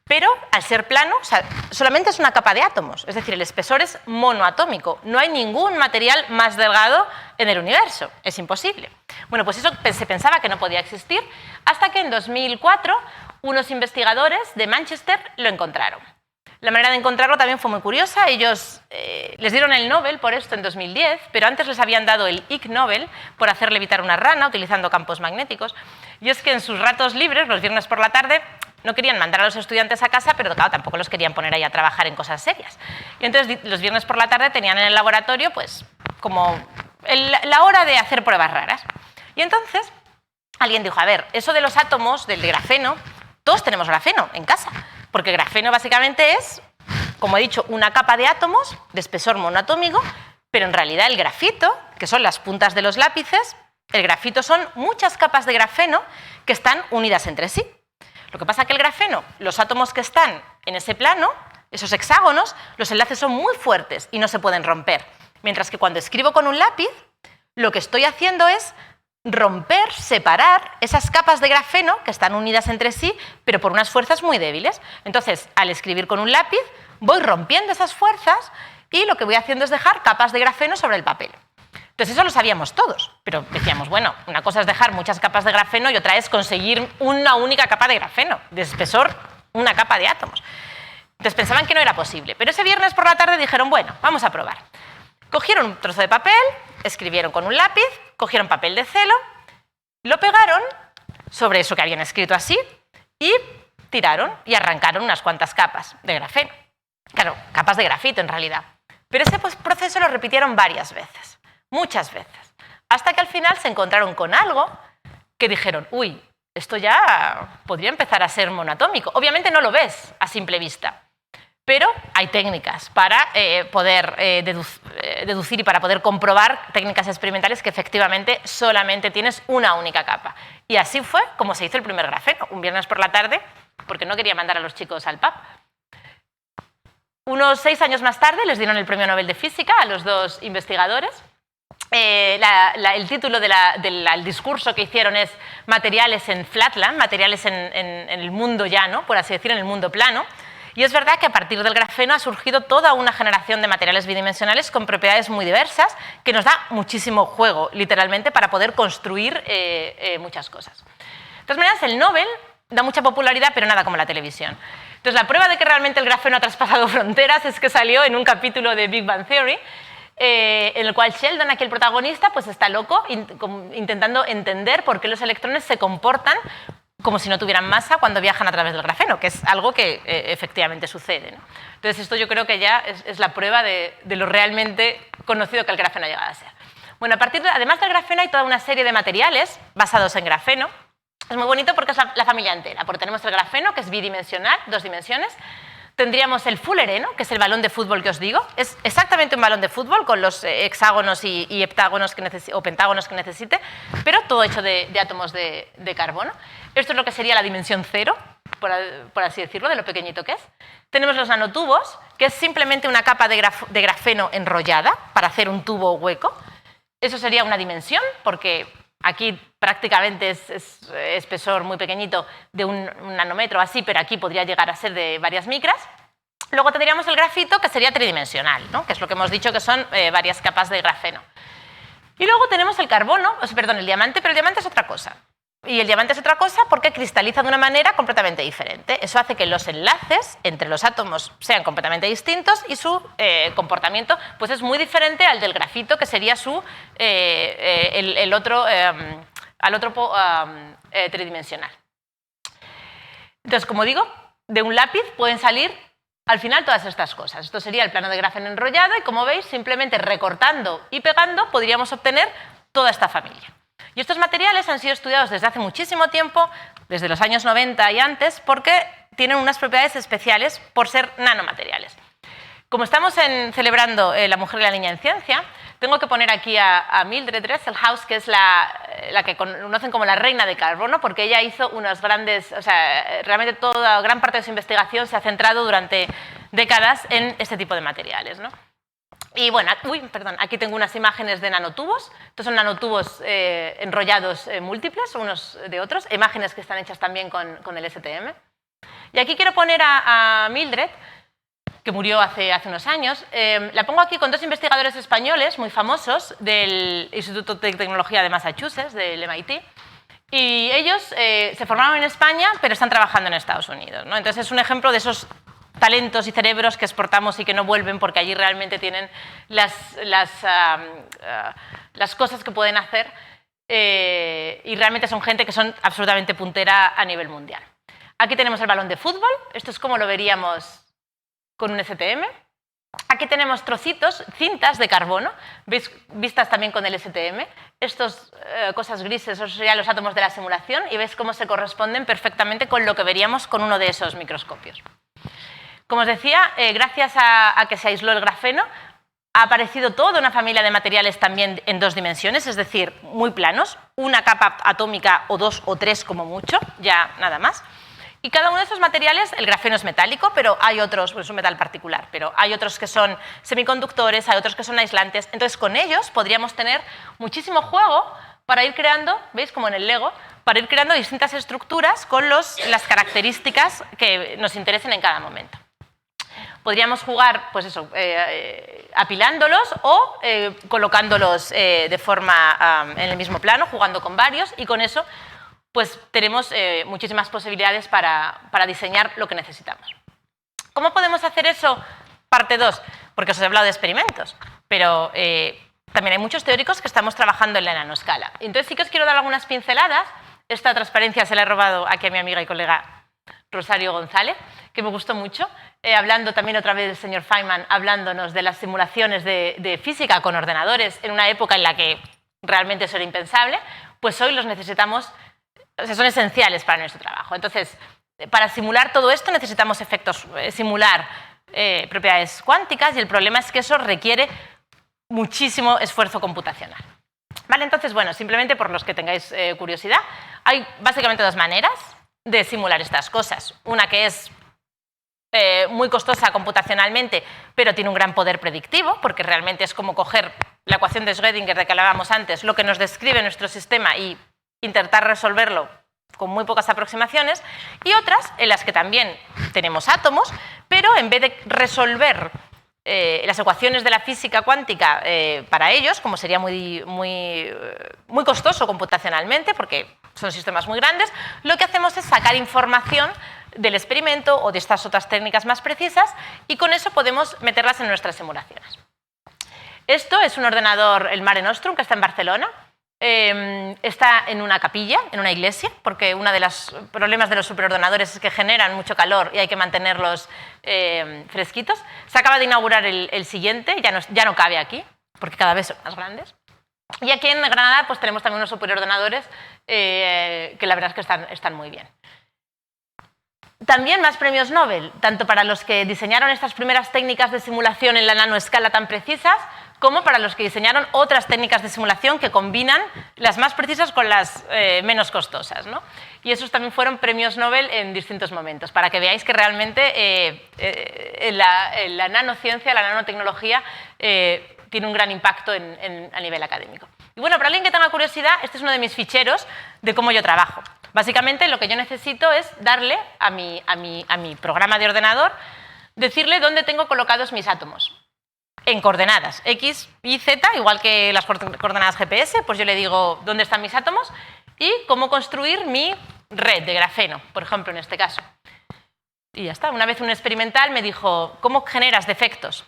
pero al ser plano, o sea, solamente es una capa de átomos, es decir, el espesor es monoatómico, no hay ningún material más delgado en el universo, es imposible. Bueno, pues eso se pensaba que no podía existir, hasta que en 2004 unos investigadores de Manchester lo encontraron. La manera de encontrarlo también fue muy curiosa, ellos les dieron el Nobel por esto en 2010, pero antes les habían dado el Ig Nobel por hacer levitar una rana utilizando campos magnéticos, y es que en sus ratos libres, los viernes por la tarde, no querían mandar a los estudiantes a casa, pero claro, tampoco los querían poner ahí a trabajar en cosas serias. Y entonces los viernes por la tarde tenían en el laboratorio pues como la hora de hacer pruebas raras. Y entonces alguien dijo, a ver, eso de los átomos, del grafeno, todos tenemos grafeno en casa, porque grafeno básicamente es, como he dicho, una capa de átomos de espesor monoatómico, pero en realidad el grafito, que son las puntas de los lápices, el grafito son muchas capas de grafeno que están unidas entre sí. Lo que pasa es que el grafeno, los átomos que están en ese plano, esos hexágonos, los enlaces son muy fuertes y no se pueden romper. Mientras que cuando escribo con un lápiz, lo que estoy haciendo es romper, separar esas capas de grafeno que están unidas entre sí, pero por unas fuerzas muy débiles. Entonces, al escribir con un lápiz, voy rompiendo esas fuerzas y lo que voy haciendo es dejar capas de grafeno sobre el papel. Entonces eso lo sabíamos todos, pero decíamos, bueno, una cosa es dejar muchas capas de grafeno y otra es conseguir una única capa de grafeno, de espesor, una capa de átomos. Entonces pensaban que no era posible, pero ese viernes por la tarde dijeron, bueno, vamos a probar. Cogieron un trozo de papel, escribieron con un lápiz, cogieron papel de celo, lo pegaron sobre eso que habían escrito así y tiraron y arrancaron unas cuantas capas de grafeno. Claro, capas de grafito en realidad. Pero ese proceso lo repitieron varias veces. Muchas veces, hasta que al final se encontraron con algo que dijeron, uy, esto ya podría empezar a ser monoatómico. Obviamente no lo ves a simple vista, pero hay técnicas para poder deducir y para poder comprobar técnicas experimentales que efectivamente solamente tienes una única capa. Y así fue como se hizo el primer grafeno, un viernes por la tarde, porque no quería mandar a los chicos al pub. Unos 6 años más tarde les dieron el Premio Nobel de Física a los dos investigadores. El título del discurso que hicieron es Materiales en Flatland, materiales en el mundo llano, por así decir, en el mundo plano. Y es verdad que a partir del grafeno ha surgido toda una generación de materiales bidimensionales con propiedades muy diversas que nos da muchísimo juego, literalmente, para poder construir muchas cosas. De todas maneras, el Nobel da mucha popularidad, pero nada como la televisión. Entonces, la prueba de que realmente el grafeno ha traspasado fronteras es que salió en un capítulo de Big Bang Theory, en el cual Sheldon, aquí el protagonista, pues está loco intentando entender por qué los electrones se comportan como si no tuvieran masa cuando viajan a través del grafeno, que es algo que efectivamente sucede, ¿no? Entonces, esto yo creo que ya es la prueba de lo realmente conocido que el grafeno ha llegado a ser. Bueno, además del grafeno hay toda una serie de materiales basados en grafeno. Es muy bonito porque es la familia entera, porque tenemos el grafeno, que es bidimensional, 2 dimensiones. Tendríamos el fullereno, que es el balón de fútbol que os digo. Es exactamente un balón de fútbol con los hexágonos y heptágonos o pentágonos que necesite, pero todo hecho de átomos de carbono. Esto es lo que sería la dimensión 0, por así decirlo, de lo pequeñito que es. Tenemos los nanotubos, que es simplemente una capa de grafeno enrollada para hacer un tubo hueco. Eso sería una dimensión, porque aquí prácticamente es espesor muy pequeñito de un nanómetro así, pero aquí podría llegar a ser de varias micras. Luego tendríamos el grafito, que sería tridimensional, ¿no? Que es lo que hemos dicho que son varias capas de grafeno. Y luego tenemos el carbono, el diamante, pero el diamante es otra cosa. Y el diamante es otra cosa porque cristaliza de una manera completamente diferente. Eso hace que los enlaces entre los átomos sean completamente distintos y su comportamiento pues es muy diferente al del grafito, que sería el otro tridimensional. Entonces, como digo, de un lápiz pueden salir al final todas estas cosas. Esto sería el plano de grafeno enrollado y, como veis, simplemente recortando y pegando podríamos obtener toda esta familia. Y estos materiales han sido estudiados desde hace muchísimo tiempo, desde los años 90 y antes, porque tienen unas propiedades especiales por ser nanomateriales. Como estamos celebrando La mujer y la niña en ciencia, tengo que poner aquí a Mildred Dresselhaus, que es la que conocen como la reina de carbono, porque ella hizo unos grandes, realmente gran parte de su investigación se ha centrado durante décadas en este tipo de materiales, ¿no? Y bueno, aquí tengo unas imágenes de nanotubos. Estos son nanotubos enrollados múltiples, unos de otros, imágenes que están hechas también con el STM. Y aquí quiero poner a Mildred, que murió hace unos años. La pongo aquí con 2 investigadores españoles muy famosos del Instituto de Tecnología de Massachusetts, del MIT. Y ellos se formaron en España, pero están trabajando en Estados Unidos, ¿no? Entonces es un ejemplo de esos talentos y cerebros que exportamos y que no vuelven porque allí realmente tienen las cosas que pueden hacer y realmente son gente que son absolutamente puntera a nivel mundial. Aquí tenemos el balón de fútbol. Esto es como lo veríamos con un STM. Aquí tenemos trocitos, cintas de carbono, vistas también con el STM. Estas cosas grises son serían los átomos de la simulación y ves cómo se corresponden perfectamente con lo que veríamos con uno de esos microscopios. Como os decía, gracias a que se aisló el grafeno, ha aparecido toda una familia de materiales también en 2 dimensiones, es decir, muy planos, una capa atómica o 2 o 3 como mucho, ya nada más. Y cada uno de esos materiales, el grafeno es metálico, pero hay otros, es un metal particular, pero hay otros que son semiconductores, hay otros que son aislantes. Entonces, con ellos podríamos tener muchísimo juego para ir creando, ¿veis? Como en el Lego, para ir creando distintas estructuras con las características que nos interesen en cada momento. Podríamos jugar, pues eso, apilándolos o colocándolos de forma en el mismo plano, jugando con varios, y con eso pues tenemos muchísimas posibilidades para diseñar lo que necesitamos. ¿Cómo podemos hacer eso? Parte 2, porque os he hablado de experimentos, pero también hay muchos teóricos que estamos trabajando en la nanoscala. Entonces sí que os quiero dar algunas pinceladas. Esta transparencia se la he robado aquí a mi amiga y colega Rosario González, que me gustó mucho, hablando también otra vez del señor Feynman, hablándonos de las simulaciones de física con ordenadores en una época en la que realmente eso era impensable, pues hoy los necesitamos, o sea, son esenciales para nuestro trabajo. Entonces, para simular todo esto necesitamos simular propiedades cuánticas, y el problema es que eso requiere muchísimo esfuerzo computacional. ¿Vale? Entonces, bueno, simplemente por los que tengáis curiosidad, hay básicamente dos maneras de simular estas cosas. Una que es muy costosa computacionalmente, pero tiene un gran poder predictivo, porque realmente es como coger la ecuación de Schrödinger de que hablábamos antes, lo que nos describe nuestro sistema y intentar resolverlo con muy pocas aproximaciones, y otras en las que también tenemos átomos, pero en vez de resolver las ecuaciones de la física cuántica para ellos, como sería muy costoso computacionalmente, porque son sistemas muy grandes, lo que hacemos es sacar información del experimento o de estas otras técnicas más precisas y con eso podemos meterlas en nuestras simulaciones. Esto es un ordenador, el Mare Nostrum, que está en Barcelona. Está en una capilla, en una iglesia, porque uno de los problemas de los superordenadores es que generan mucho calor y hay que mantenerlos fresquitos. Se acaba de inaugurar el siguiente, ya no cabe aquí, porque cada vez son más grandes. Y aquí en Granada pues tenemos también unos superordenadores que la verdad es que están muy bien. También más premios Nobel, tanto para los que diseñaron estas primeras técnicas de simulación en la nanoescala tan precisas, como para los que diseñaron otras técnicas de simulación que combinan las más precisas con las menos costosas, ¿no? Y esos también fueron premios Nobel en distintos momentos, para que veáis que realmente la nanociencia, la nanotecnología, tiene un gran impacto a nivel académico. Y bueno, para alguien que tenga curiosidad, este es uno de mis ficheros de cómo yo trabajo. Básicamente lo que yo necesito es darle a mi programa de ordenador, decirle dónde tengo colocados mis átomos. En coordenadas X, Y, Z, igual que las coordenadas GPS, pues yo le digo dónde están mis átomos y cómo construir mi red de grafeno, por ejemplo, en este caso. Y ya está. Una vez un experimental me dijo, ¿cómo generas defectos?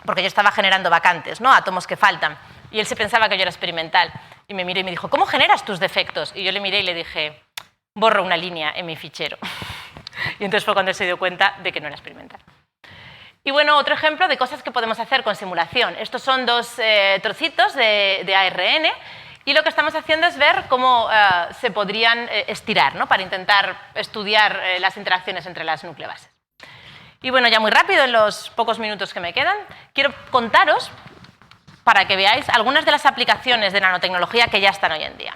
Porque yo estaba generando vacantes, ¿no? Átomos que faltan. Y él se pensaba que yo era experimental. Y me miró y me dijo, ¿cómo generas tus defectos? Y yo le miré y le dije, borro una línea en mi fichero. Y entonces fue cuando él se dio cuenta de que no era experimental. Y bueno, otro ejemplo de cosas que podemos hacer con simulación. Estos son dos trocitos de ARN y lo que estamos haciendo es ver cómo se podrían estirar, ¿no? Para intentar estudiar las interacciones entre las nucleobases. Y bueno, ya muy rápido, en los pocos minutos que me quedan, quiero contaros, para que veáis, algunas de las aplicaciones de nanotecnología que ya están hoy en día.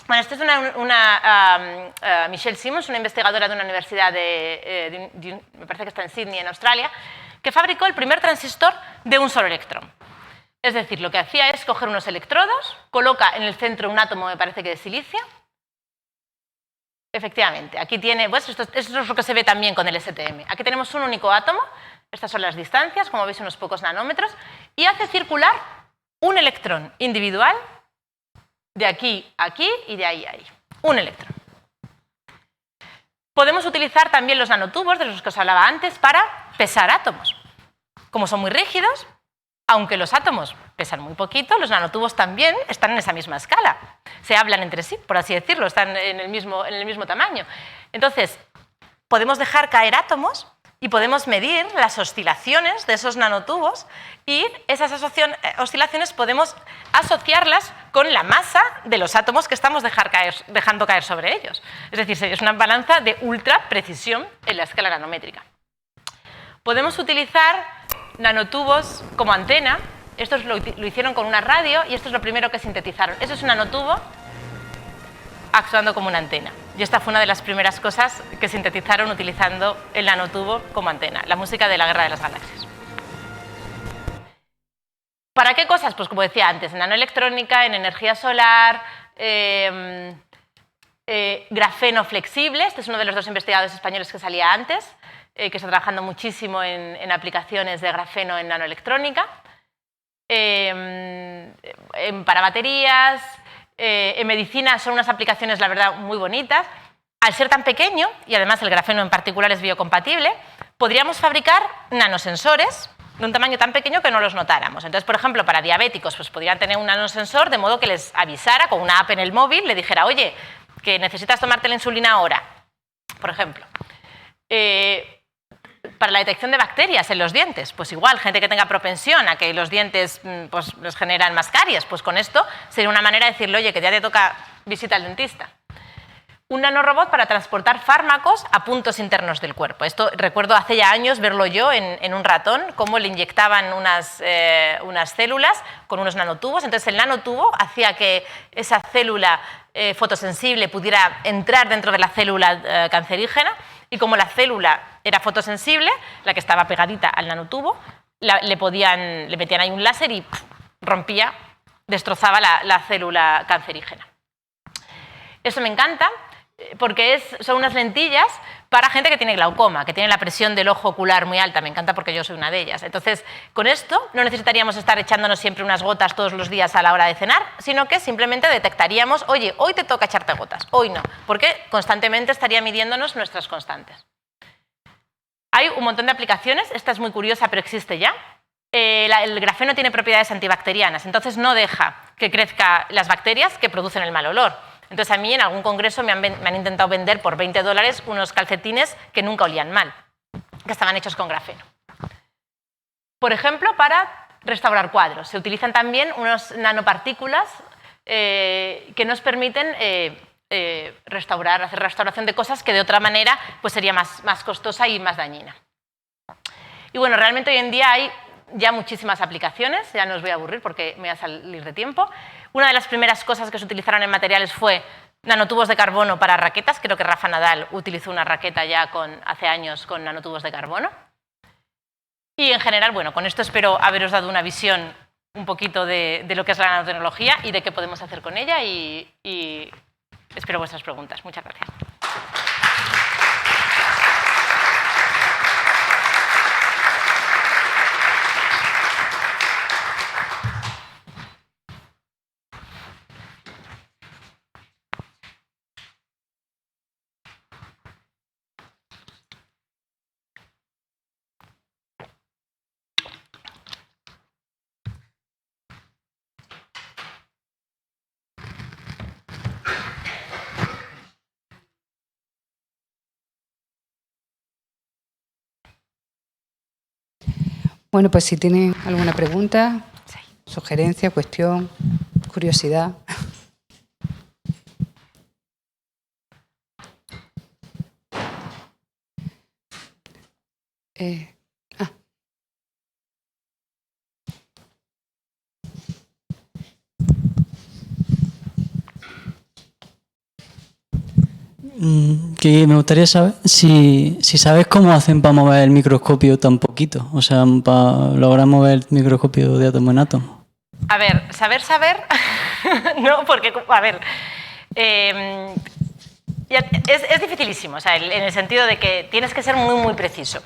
Bueno, esta es Michelle Simmons, una investigadora de una universidad me parece que está en Sydney, en Australia, que fabricó el primer transistor de un solo electrón. Es decir, lo que hacía es coger unos electrodos, coloca en el centro un átomo, me parece que de silicio. Efectivamente, aquí tiene, pues esto es lo que se ve también con el STM. Aquí tenemos un único átomo, estas son las distancias, como veis unos pocos nanómetros, y hace circular un electrón individual de aquí a aquí y de ahí a ahí. Un electrón. Podemos utilizar también los nanotubos, de los que os hablaba antes, para pesar átomos. Como son muy rígidos, aunque los átomos pesan muy poquito, los nanotubos también están en esa misma escala. Se hablan entre sí, por así decirlo, están en el mismo tamaño. Entonces, podemos dejar caer átomos y podemos medir las oscilaciones de esos nanotubos y esas oscilaciones podemos asociarlas con la masa de los átomos que estamos dejando caer sobre ellos. Es decir, es una balanza de ultra precisión en la escala nanométrica. Podemos utilizar nanotubos como antena. Estos lo hicieron con una radio y esto es lo primero que sintetizaron. Eso es un nanotubo actuando como una antena. Y esta fue una de las primeras cosas que sintetizaron utilizando el nanotubo como antena, la música de la Guerra de las Galaxias. ¿Para qué cosas? Pues como decía antes, en nanoelectrónica, en energía solar, grafeno flexible. Este es uno de los dos investigadores españoles que salía antes, que está trabajando muchísimo en aplicaciones de grafeno en nanoelectrónica, para baterías. En medicina son unas aplicaciones, la verdad, muy bonitas. Al ser tan pequeño, y además el grafeno en particular es biocompatible, podríamos fabricar nanosensores de un tamaño tan pequeño que no los notáramos. Entonces, por ejemplo, para diabéticos, pues podrían tener un nanosensor de modo que les avisara con una app en el móvil, le dijera, oye, que necesitas tomarte la insulina ahora, por ejemplo. Para la detección de bacterias en los dientes, pues igual, gente que tenga propensión a que los dientes pues, les generan más caries, pues con esto sería una manera de decirle, oye, que ya te toca visita al dentista. un nanorobot para transportar fármacos a puntos internos del cuerpo. Esto recuerdo hace ya años verlo yo en un ratón, cómo le inyectaban unas células con unos nanotubos. Entonces el nanotubo hacía que esa célula fotosensible pudiera entrar dentro de la célula cancerígena, y como la célula era fotosensible, la que estaba pegadita al nanotubo, le metían ahí un láser y rompía, destrozaba la célula cancerígena. Eso me encanta, porque son unas lentillas para gente que tiene glaucoma, que tiene la presión del ojo ocular muy alta. Me encanta porque yo soy una de ellas. Entonces, con esto no necesitaríamos estar echándonos siempre unas gotas todos los días a la hora de cenar, sino que simplemente detectaríamos, oye, hoy te toca echarte gotas, hoy no, porque constantemente estaría midiéndonos nuestras constantes. Hay un montón de aplicaciones, esta es muy curiosa, pero existe ya. El grafeno tiene propiedades antibacterianas, entonces no deja que crezcan las bacterias que producen el mal olor. Entonces, a mí en algún congreso me han intentado vender por $20 unos calcetines que nunca olían mal, que estaban hechos con grafeno. Por ejemplo, para restaurar cuadros. Se utilizan también unas nanopartículas que nos permiten hacer restauración de cosas que de otra manera pues sería más costosa y más dañina. Y bueno, realmente hoy en día hay ya muchísimas aplicaciones, ya no os voy a aburrir porque me voy a salir de tiempo. Una de las primeras cosas que se utilizaron en materiales fue nanotubos de carbono para raquetas. Creo que Rafa Nadal utilizó una raqueta ya hace años con nanotubos de carbono. Y en general, bueno, con esto espero haberos dado una visión un poquito de lo que es la nanotecnología y de qué podemos hacer con ella, y espero vuestras preguntas. Muchas gracias. Bueno, pues si tienen alguna pregunta, sugerencia, cuestión, curiosidad. Que me gustaría saber si sabes cómo hacen para mover el microscopio tan poquito, o sea, para lograr mover el microscopio de átomo en átomo. A ver, saber, no, porque, a ver, es dificilísimo, o sea, en el sentido de que tienes que ser muy preciso.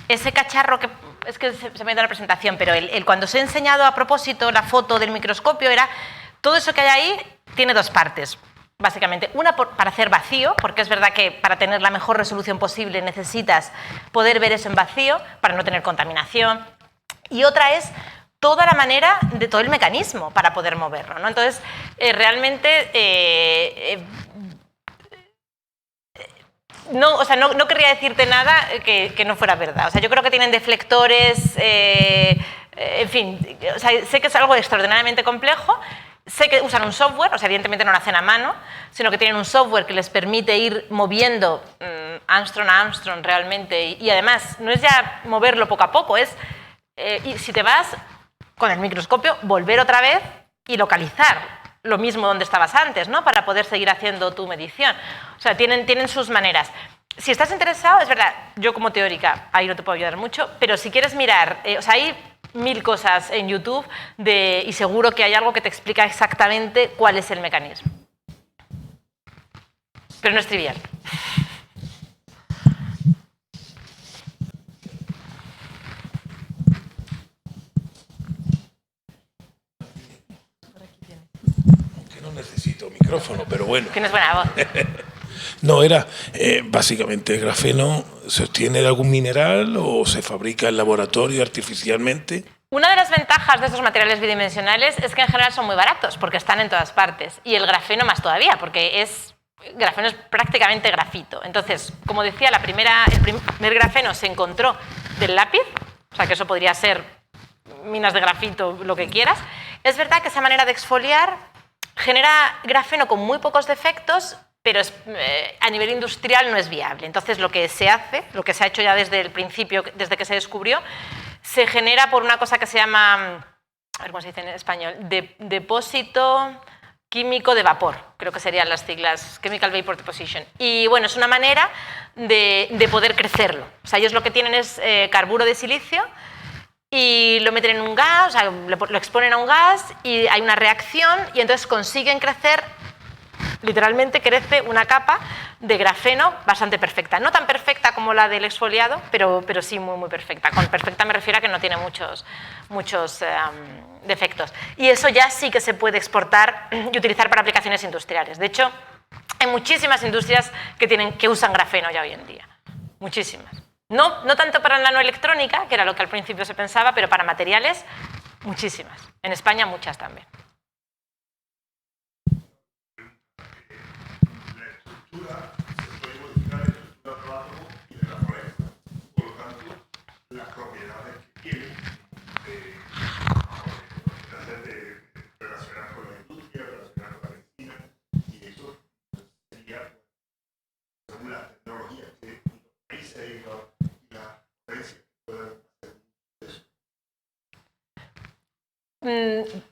Ese cacharro que, es que se me da la presentación, pero cuando os he enseñado a propósito la foto del microscopio, todo eso que hay ahí tiene dos partes. Básicamente, una para hacer vacío, porque es verdad que para tener la mejor resolución posible necesitas poder ver eso en vacío para no tener contaminación. Y otra es toda la manera, de todo el mecanismo para poder moverlo, ¿no? Entonces, realmente, no querría decirte nada que no fuera verdad. O sea, yo creo que tienen deflectores, en fin, o sea, sé que es algo extraordinariamente complejo. Sé que usan un software, o sea, evidentemente no lo hacen a mano, sino que tienen un software que les permite ir moviendo Armstrong a Armstrong realmente. Y además, no es ya moverlo poco a poco, es, y si te vas con el microscopio, volver otra vez y localizar lo mismo donde estabas antes, ¿no? Para poder seguir haciendo tu medición. O sea, tienen sus maneras. Si estás interesado, es verdad, yo como teórica ahí no te puedo ayudar mucho, pero si quieres mirar, o sea, hay 1000 cosas en YouTube y seguro que hay algo que te explica exactamente cuál es el mecanismo. Pero no es trivial. Que no necesito micrófono, pero bueno. Tienes buena voz. No, básicamente el grafeno se obtiene de algún mineral o se fabrica en laboratorio artificialmente. Una de las ventajas de estos materiales bidimensionales es que en general son muy baratos porque están en todas partes, y el grafeno más todavía porque grafeno es prácticamente grafito. Entonces, como decía, el primer grafeno se encontró del lápiz, o sea que eso podría ser minas de grafito, lo que quieras. Es verdad que esa manera de exfoliar genera grafeno con muy pocos defectos pero a nivel industrial no es viable. Entonces, lo que se hace, lo que se ha hecho ya desde el principio, desde que se descubrió, se genera por una cosa que se llama, a ver cómo se dice en español, depósito químico de vapor, creo que serían las siglas, Chemical Vapor Deposition. Y bueno, es una manera de poder crecerlo. O sea, ellos lo que tienen es carburo de silicio y lo meten en un gas, o sea, lo exponen a un gas y hay una reacción y entonces consiguen crecer, literalmente crece una capa de grafeno bastante perfecta. No tan perfecta como la del exfoliado, pero sí muy, muy perfecta. Con perfecta me refiero a que no tiene muchos defectos. Y eso ya sí que se puede exportar y utilizar para aplicaciones industriales. De hecho, hay muchísimas industrias que usan grafeno ya hoy en día. Muchísimas. No tanto para nanoelectrónica, que era lo que al principio se pensaba, pero para materiales, muchísimas. En España, muchas también.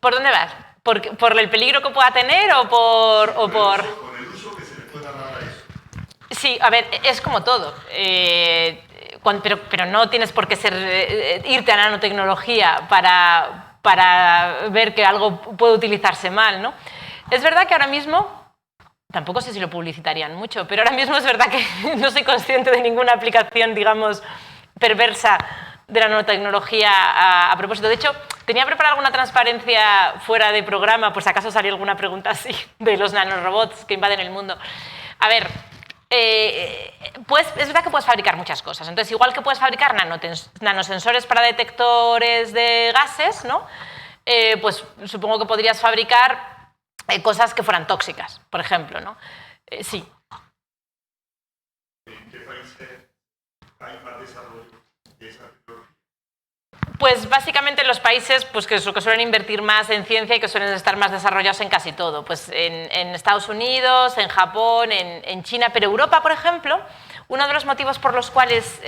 ¿Por dónde vas? ¿Por el peligro que pueda tener o por...? Por el uso que se le pueda dar a eso. Sí, a ver, es como todo. Pero no tienes por qué irte a nanotecnología para ver que algo puede utilizarse mal, ¿no? Es verdad que ahora mismo, tampoco sé si lo publicitarían mucho, pero ahora mismo es verdad que no soy consciente de ninguna aplicación, digamos, perversa de la nanotecnología a propósito. De hecho, tenía preparada alguna transparencia fuera de programa, por si acaso salió alguna pregunta así, de los nanorobots que invaden el mundo. A ver, pues es verdad que puedes fabricar muchas cosas. Entonces, igual que puedes fabricar nanosensores para detectores de gases, ¿no? Pues supongo que podrías fabricar cosas que fueran tóxicas, por ejemplo, ¿no? Sí. ¿En qué países hay más desarrollo de esa tecnología? Pues básicamente los países pues, que suelen invertir más en ciencia y que suelen estar más desarrollados en casi todo. Pues en Estados Unidos, en Japón, en China, pero Europa, por ejemplo, uno de los motivos por los cuales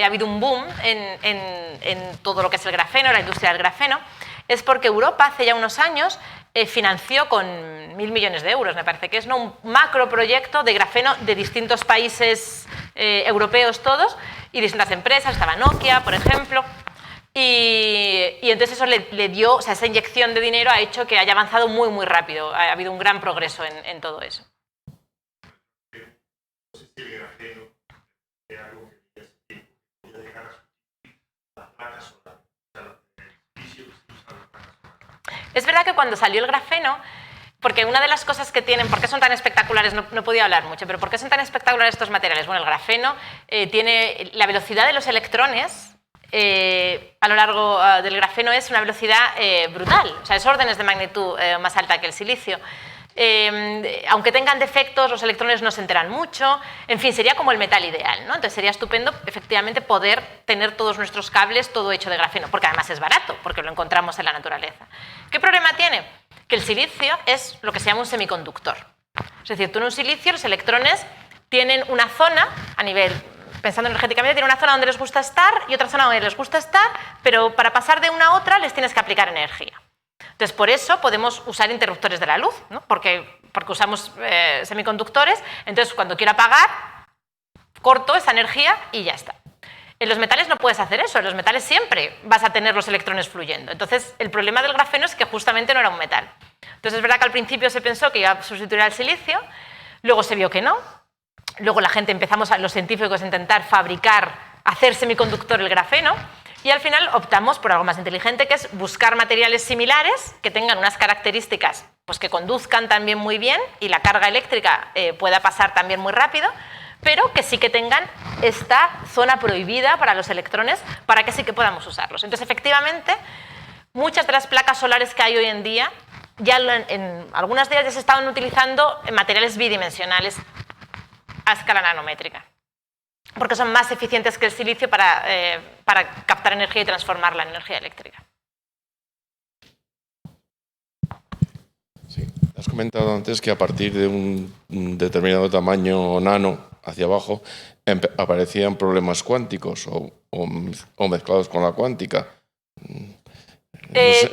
ha habido un boom en todo lo que es el grafeno, la industria del grafeno, es porque Europa hace ya unos años financió con 1.000 millones de euros, me parece que es, ¿no? Un macroproyecto de grafeno de distintos países europeos todos y distintas empresas, estaba Nokia, por ejemplo. Y entonces eso le dio, o sea, esa inyección de dinero ha hecho que haya avanzado muy, muy rápido. Ha habido un gran progreso en todo eso. No sé si el grafeno es algo que podría llegar a sustituir las placas solares. O sea, el silicio que se usa en las placas solares. Es verdad que cuando salió el grafeno, porque una de las cosas que tienen, ¿por qué son tan espectaculares? No podía hablar mucho, pero ¿por qué son tan espectaculares estos materiales? Bueno, el grafeno tiene la velocidad de los electrones. A lo largo del grafeno es una velocidad brutal, o sea, es órdenes de magnitud más alta que el silicio. Aunque tengan defectos, los electrones no se enteran mucho, en fin, sería como el metal ideal, ¿no? Entonces sería estupendo, efectivamente, poder tener todos nuestros cables todo hecho de grafeno, porque además es barato, porque lo encontramos en la naturaleza. ¿Qué problema tiene? Que el silicio es lo que se llama un semiconductor. Es decir, tú en un silicio los electrones tienen una zona a nivel... Pensando energéticamente, tiene una zona donde les gusta estar y otra zona donde les gusta estar, pero para pasar de una a otra les tienes que aplicar energía. Entonces, por eso podemos usar interruptores de la luz, ¿no? Porque usamos semiconductores, entonces cuando quiero apagar, corto esa energía y ya está. En los metales no puedes hacer eso, en los metales siempre vas a tener los electrones fluyendo. Entonces, el problema del grafeno es que justamente no era un metal. Entonces, es verdad que al principio se pensó que iba a sustituir al silicio, luego se vio que no. Luego la gente empezamos, los científicos, a intentar hacer semiconductor el grafeno y al final optamos por algo más inteligente, que es buscar materiales similares que tengan unas características pues, que conduzcan también muy bien y la carga eléctrica pueda pasar también muy rápido, pero que sí que tengan esta zona prohibida para los electrones para que sí que podamos usarlos. Entonces, efectivamente, muchas de las placas solares que hay hoy en día, algunas de ellas ya se estaban utilizando en materiales bidimensionales a escala nanométrica, porque son más eficientes que el silicio para captar energía y transformarla en energía eléctrica. Sí. Has comentado antes que a partir de un determinado tamaño nano hacia abajo aparecían problemas cuánticos o mezclados con la cuántica.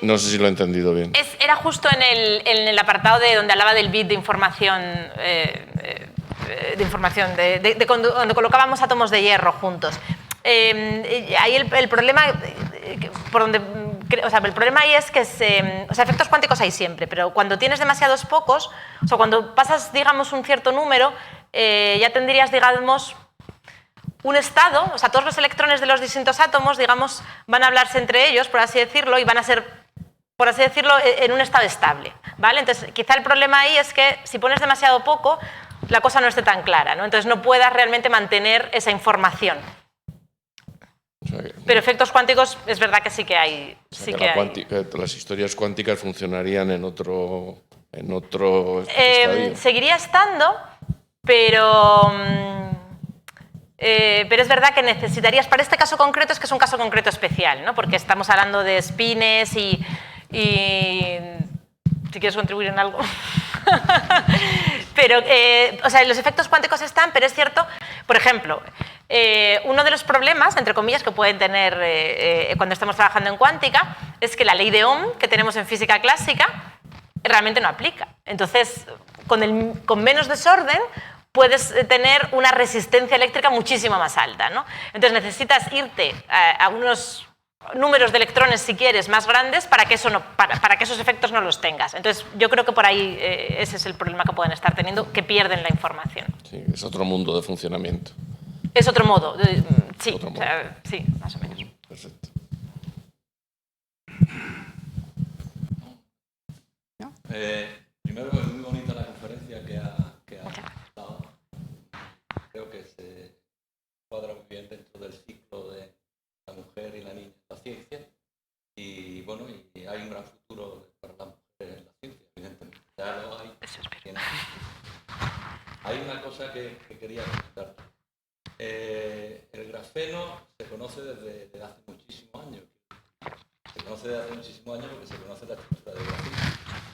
No sé si lo he entendido bien. Era justo en el apartado de donde hablaba del bit de información, donde colocábamos átomos de hierro juntos. Ahí el problema, el problema ahí es que efectos cuánticos hay siempre, pero cuando tienes demasiados pocos, o sea, cuando pasas, digamos, un cierto número, ya tendrías, digamos, un estado, o sea, todos los electrones de los distintos átomos, digamos, van a hablarse entre ellos, por así decirlo, y van a ser, por así decirlo, en un estado estable, ¿vale? Entonces, quizá el problema ahí es que si pones demasiado poco, la cosa no esté tan clara, ¿no? Entonces no puedas realmente mantener esa información. Pero efectos cuánticos es verdad que sí que hay. Las historias cuánticas funcionarían en otro estadio. Seguiría estando, pero es verdad que necesitarías, para este caso concreto, es que es un caso concreto especial, ¿no? Porque estamos hablando de spines y si quieres contribuir en algo. Pero, o sea, los efectos cuánticos están, pero es cierto, por ejemplo, uno de los problemas, entre comillas, que pueden tener cuando estamos trabajando en cuántica es que la ley de Ohm que tenemos en física clásica realmente no aplica. Entonces, con menos desorden puedes tener una resistencia eléctrica muchísimo más alta, ¿no? Entonces necesitas irte a unos números de electrones, si quieres, más grandes para que esos efectos no los tengas. Entonces yo creo que por ahí ese es el problema que pueden estar teniendo, que pierden la información. Sí, es otro mundo de funcionamiento. Es otro modo, sí, otro modo. O sea, sí, más o menos. Perfecto. Primero, es muy bonita la conferencia que ha dado. Creo que se cuadra muy bien dentro del ciclo de la mujer y la niña en la ciencia. Y bueno, y hay un gran futuro para las mujeres en la ciencia, evidentemente. Ya lo hay. Hay una cosa que quería comentar. El grafeno se conoce desde hace muchísimos años. Se conoce desde hace muchísimos años porque se conoce la estructura del grafito.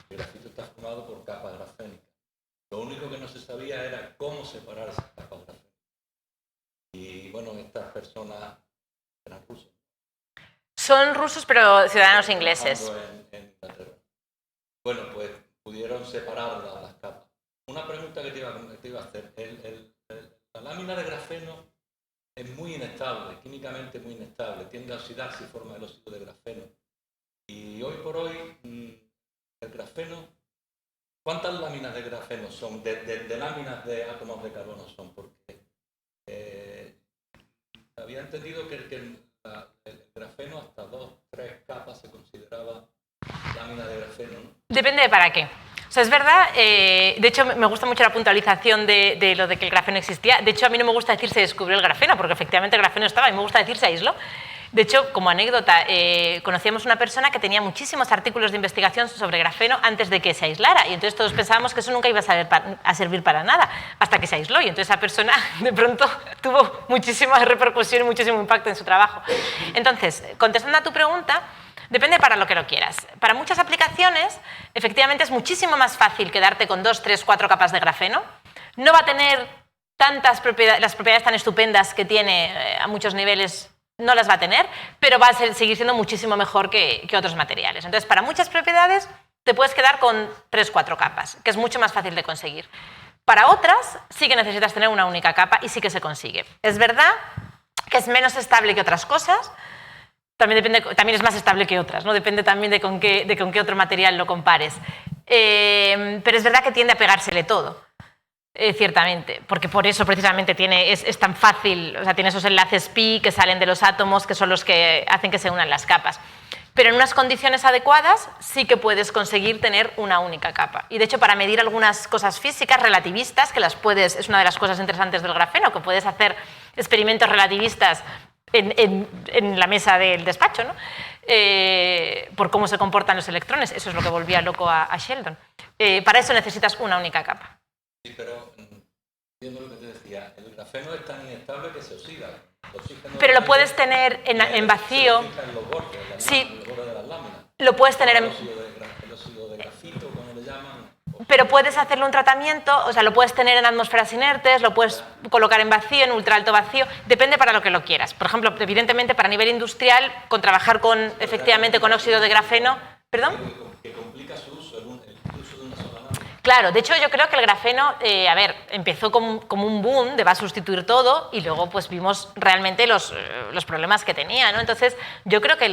El grafito está formado por capas grafénicas. Lo único que no se sabía era cómo separar esas capas grafénicas. Y bueno, estas personas eran rusos. Son rusos, pero ciudadanos ingleses. En Inglaterra. Bueno, pues pudieron separar las capas. Una pregunta que te iba a hacer. La lámina de grafeno es muy inestable, químicamente muy inestable. Tiende a oxidarse y forma el óxido de grafeno. Y hoy por hoy, el grafeno, ¿cuántas láminas de grafeno son? De láminas de átomos de carbono son, porque había entendido que el grafeno hasta 2, 3 capas se consideraba lámina de grafeno, ¿no? Depende de para qué. O sea, es verdad, de hecho me gusta mucho la puntualización de lo de que el grafeno existía. De hecho, a mí no me gusta decir se descubrió el grafeno, porque efectivamente el grafeno estaba, y me gusta decir se aisló. De hecho, como anécdota, conocíamos una persona que tenía muchísimos artículos de investigación sobre grafeno antes de que se aislara, y entonces todos pensábamos que eso nunca iba a servir para nada, hasta que se aisló, y entonces esa persona de pronto tuvo muchísima repercusión y muchísimo impacto en su trabajo. Entonces, contestando a tu pregunta, depende para lo que lo quieras. Para muchas aplicaciones, efectivamente es muchísimo más fácil quedarte con 2, 3, 4 capas de grafeno. No va a tener las propiedades tan estupendas que tiene a muchos niveles, no las va a tener, pero va a seguir siendo muchísimo mejor que otros materiales. Entonces, para muchas propiedades te puedes quedar con 3, 4 capas, que es mucho más fácil de conseguir. Para otras sí que necesitas tener una única capa y sí que se consigue. Es verdad que es menos estable que otras cosas, también es más estable que otras, ¿no? Depende también de con qué otro material lo compares. Pero es verdad que tiende a pegársele todo. Ciertamente, porque por eso precisamente es tan fácil, o sea, tiene esos enlaces pi que salen de los átomos, que son los que hacen que se unan las capas. Pero en unas condiciones adecuadas sí que puedes conseguir tener una única capa. Y de hecho, para medir algunas cosas físicas relativistas, que es una de las cosas interesantes del grafeno, que puedes hacer experimentos relativistas en la mesa del despacho, ¿no? Por cómo se comportan los electrones. Eso es lo que volvía loco a Sheldon. Para eso necesitas una única capa. Sí, pero entiendo lo que te decía, el grafeno es tan inestable que se oxida. Pero lo puedes tener en vacío. Sí. Lo puedes tener en... El óxido de grafito, como le llaman. pero puedes hacerle un tratamiento, o sea, lo puedes tener en atmósferas inertes, lo puedes colocar en vacío, en ultra alto vacío, depende para lo que lo quieras. Por ejemplo, evidentemente para nivel industrial, con trabajar con, efectivamente, con óxido de grafeno, ¿perdón? Que complica su uso, el uso de una sola lámina. Claro, de hecho yo creo que el grafeno, a ver, empezó como un boom de va a sustituir todo y luego pues vimos realmente los problemas que tenía, ¿no? Entonces yo creo que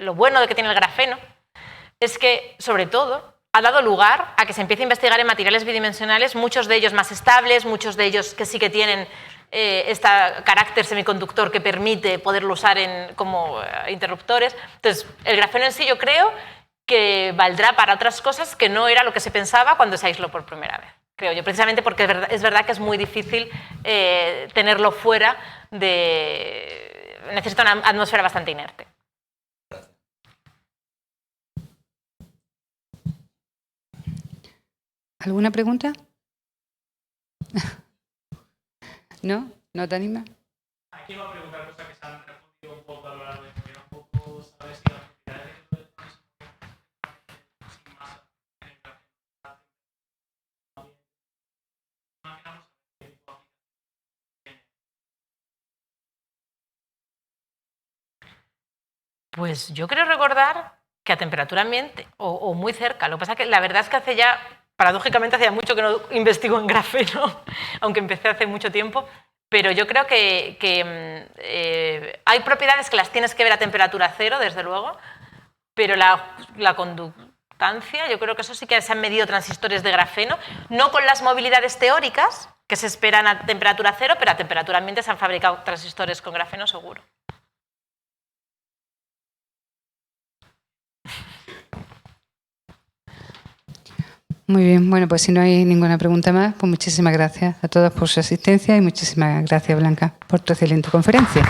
lo bueno de que tiene el grafeno es que, sobre todo, ha dado lugar a que se empiece a investigar en materiales bidimensionales, muchos de ellos más estables, muchos de ellos que sí que tienen este carácter semiconductor que permite poderlo usar como interruptores. Entonces, el grafeno en sí yo creo que valdrá para otras cosas que no era lo que se pensaba cuando se aisló por primera vez. Creo yo, precisamente porque es verdad que es muy difícil tenerlo fuera necesita una atmósfera bastante inerte. ¿Alguna pregunta? ¿No? ¿No te animas? Aquí va a preguntar cosas que se han respondido un poco a lo largo de un poco saber si las actividades de electrones sin masa en el grafeno. Imaginamos qué tipo de aplicación tiene. Pues yo creo recordar que a temperatura ambiente o muy cerca. Lo que pasa es que la verdad es que paradójicamente hacía mucho que no investigo en grafeno, aunque empecé hace mucho tiempo, pero yo creo que hay propiedades que las tienes que ver a temperatura cero, desde luego, pero la conductancia, yo creo que eso sí que se han medido transistores de grafeno, no con las movilidades teóricas que se esperan a temperatura cero, pero a temperatura ambiente se han fabricado transistores con grafeno seguro. Muy bien, bueno, pues si no hay ninguna pregunta más, pues muchísimas gracias a todos por su asistencia y muchísimas gracias, Blanca, por tu excelente conferencia.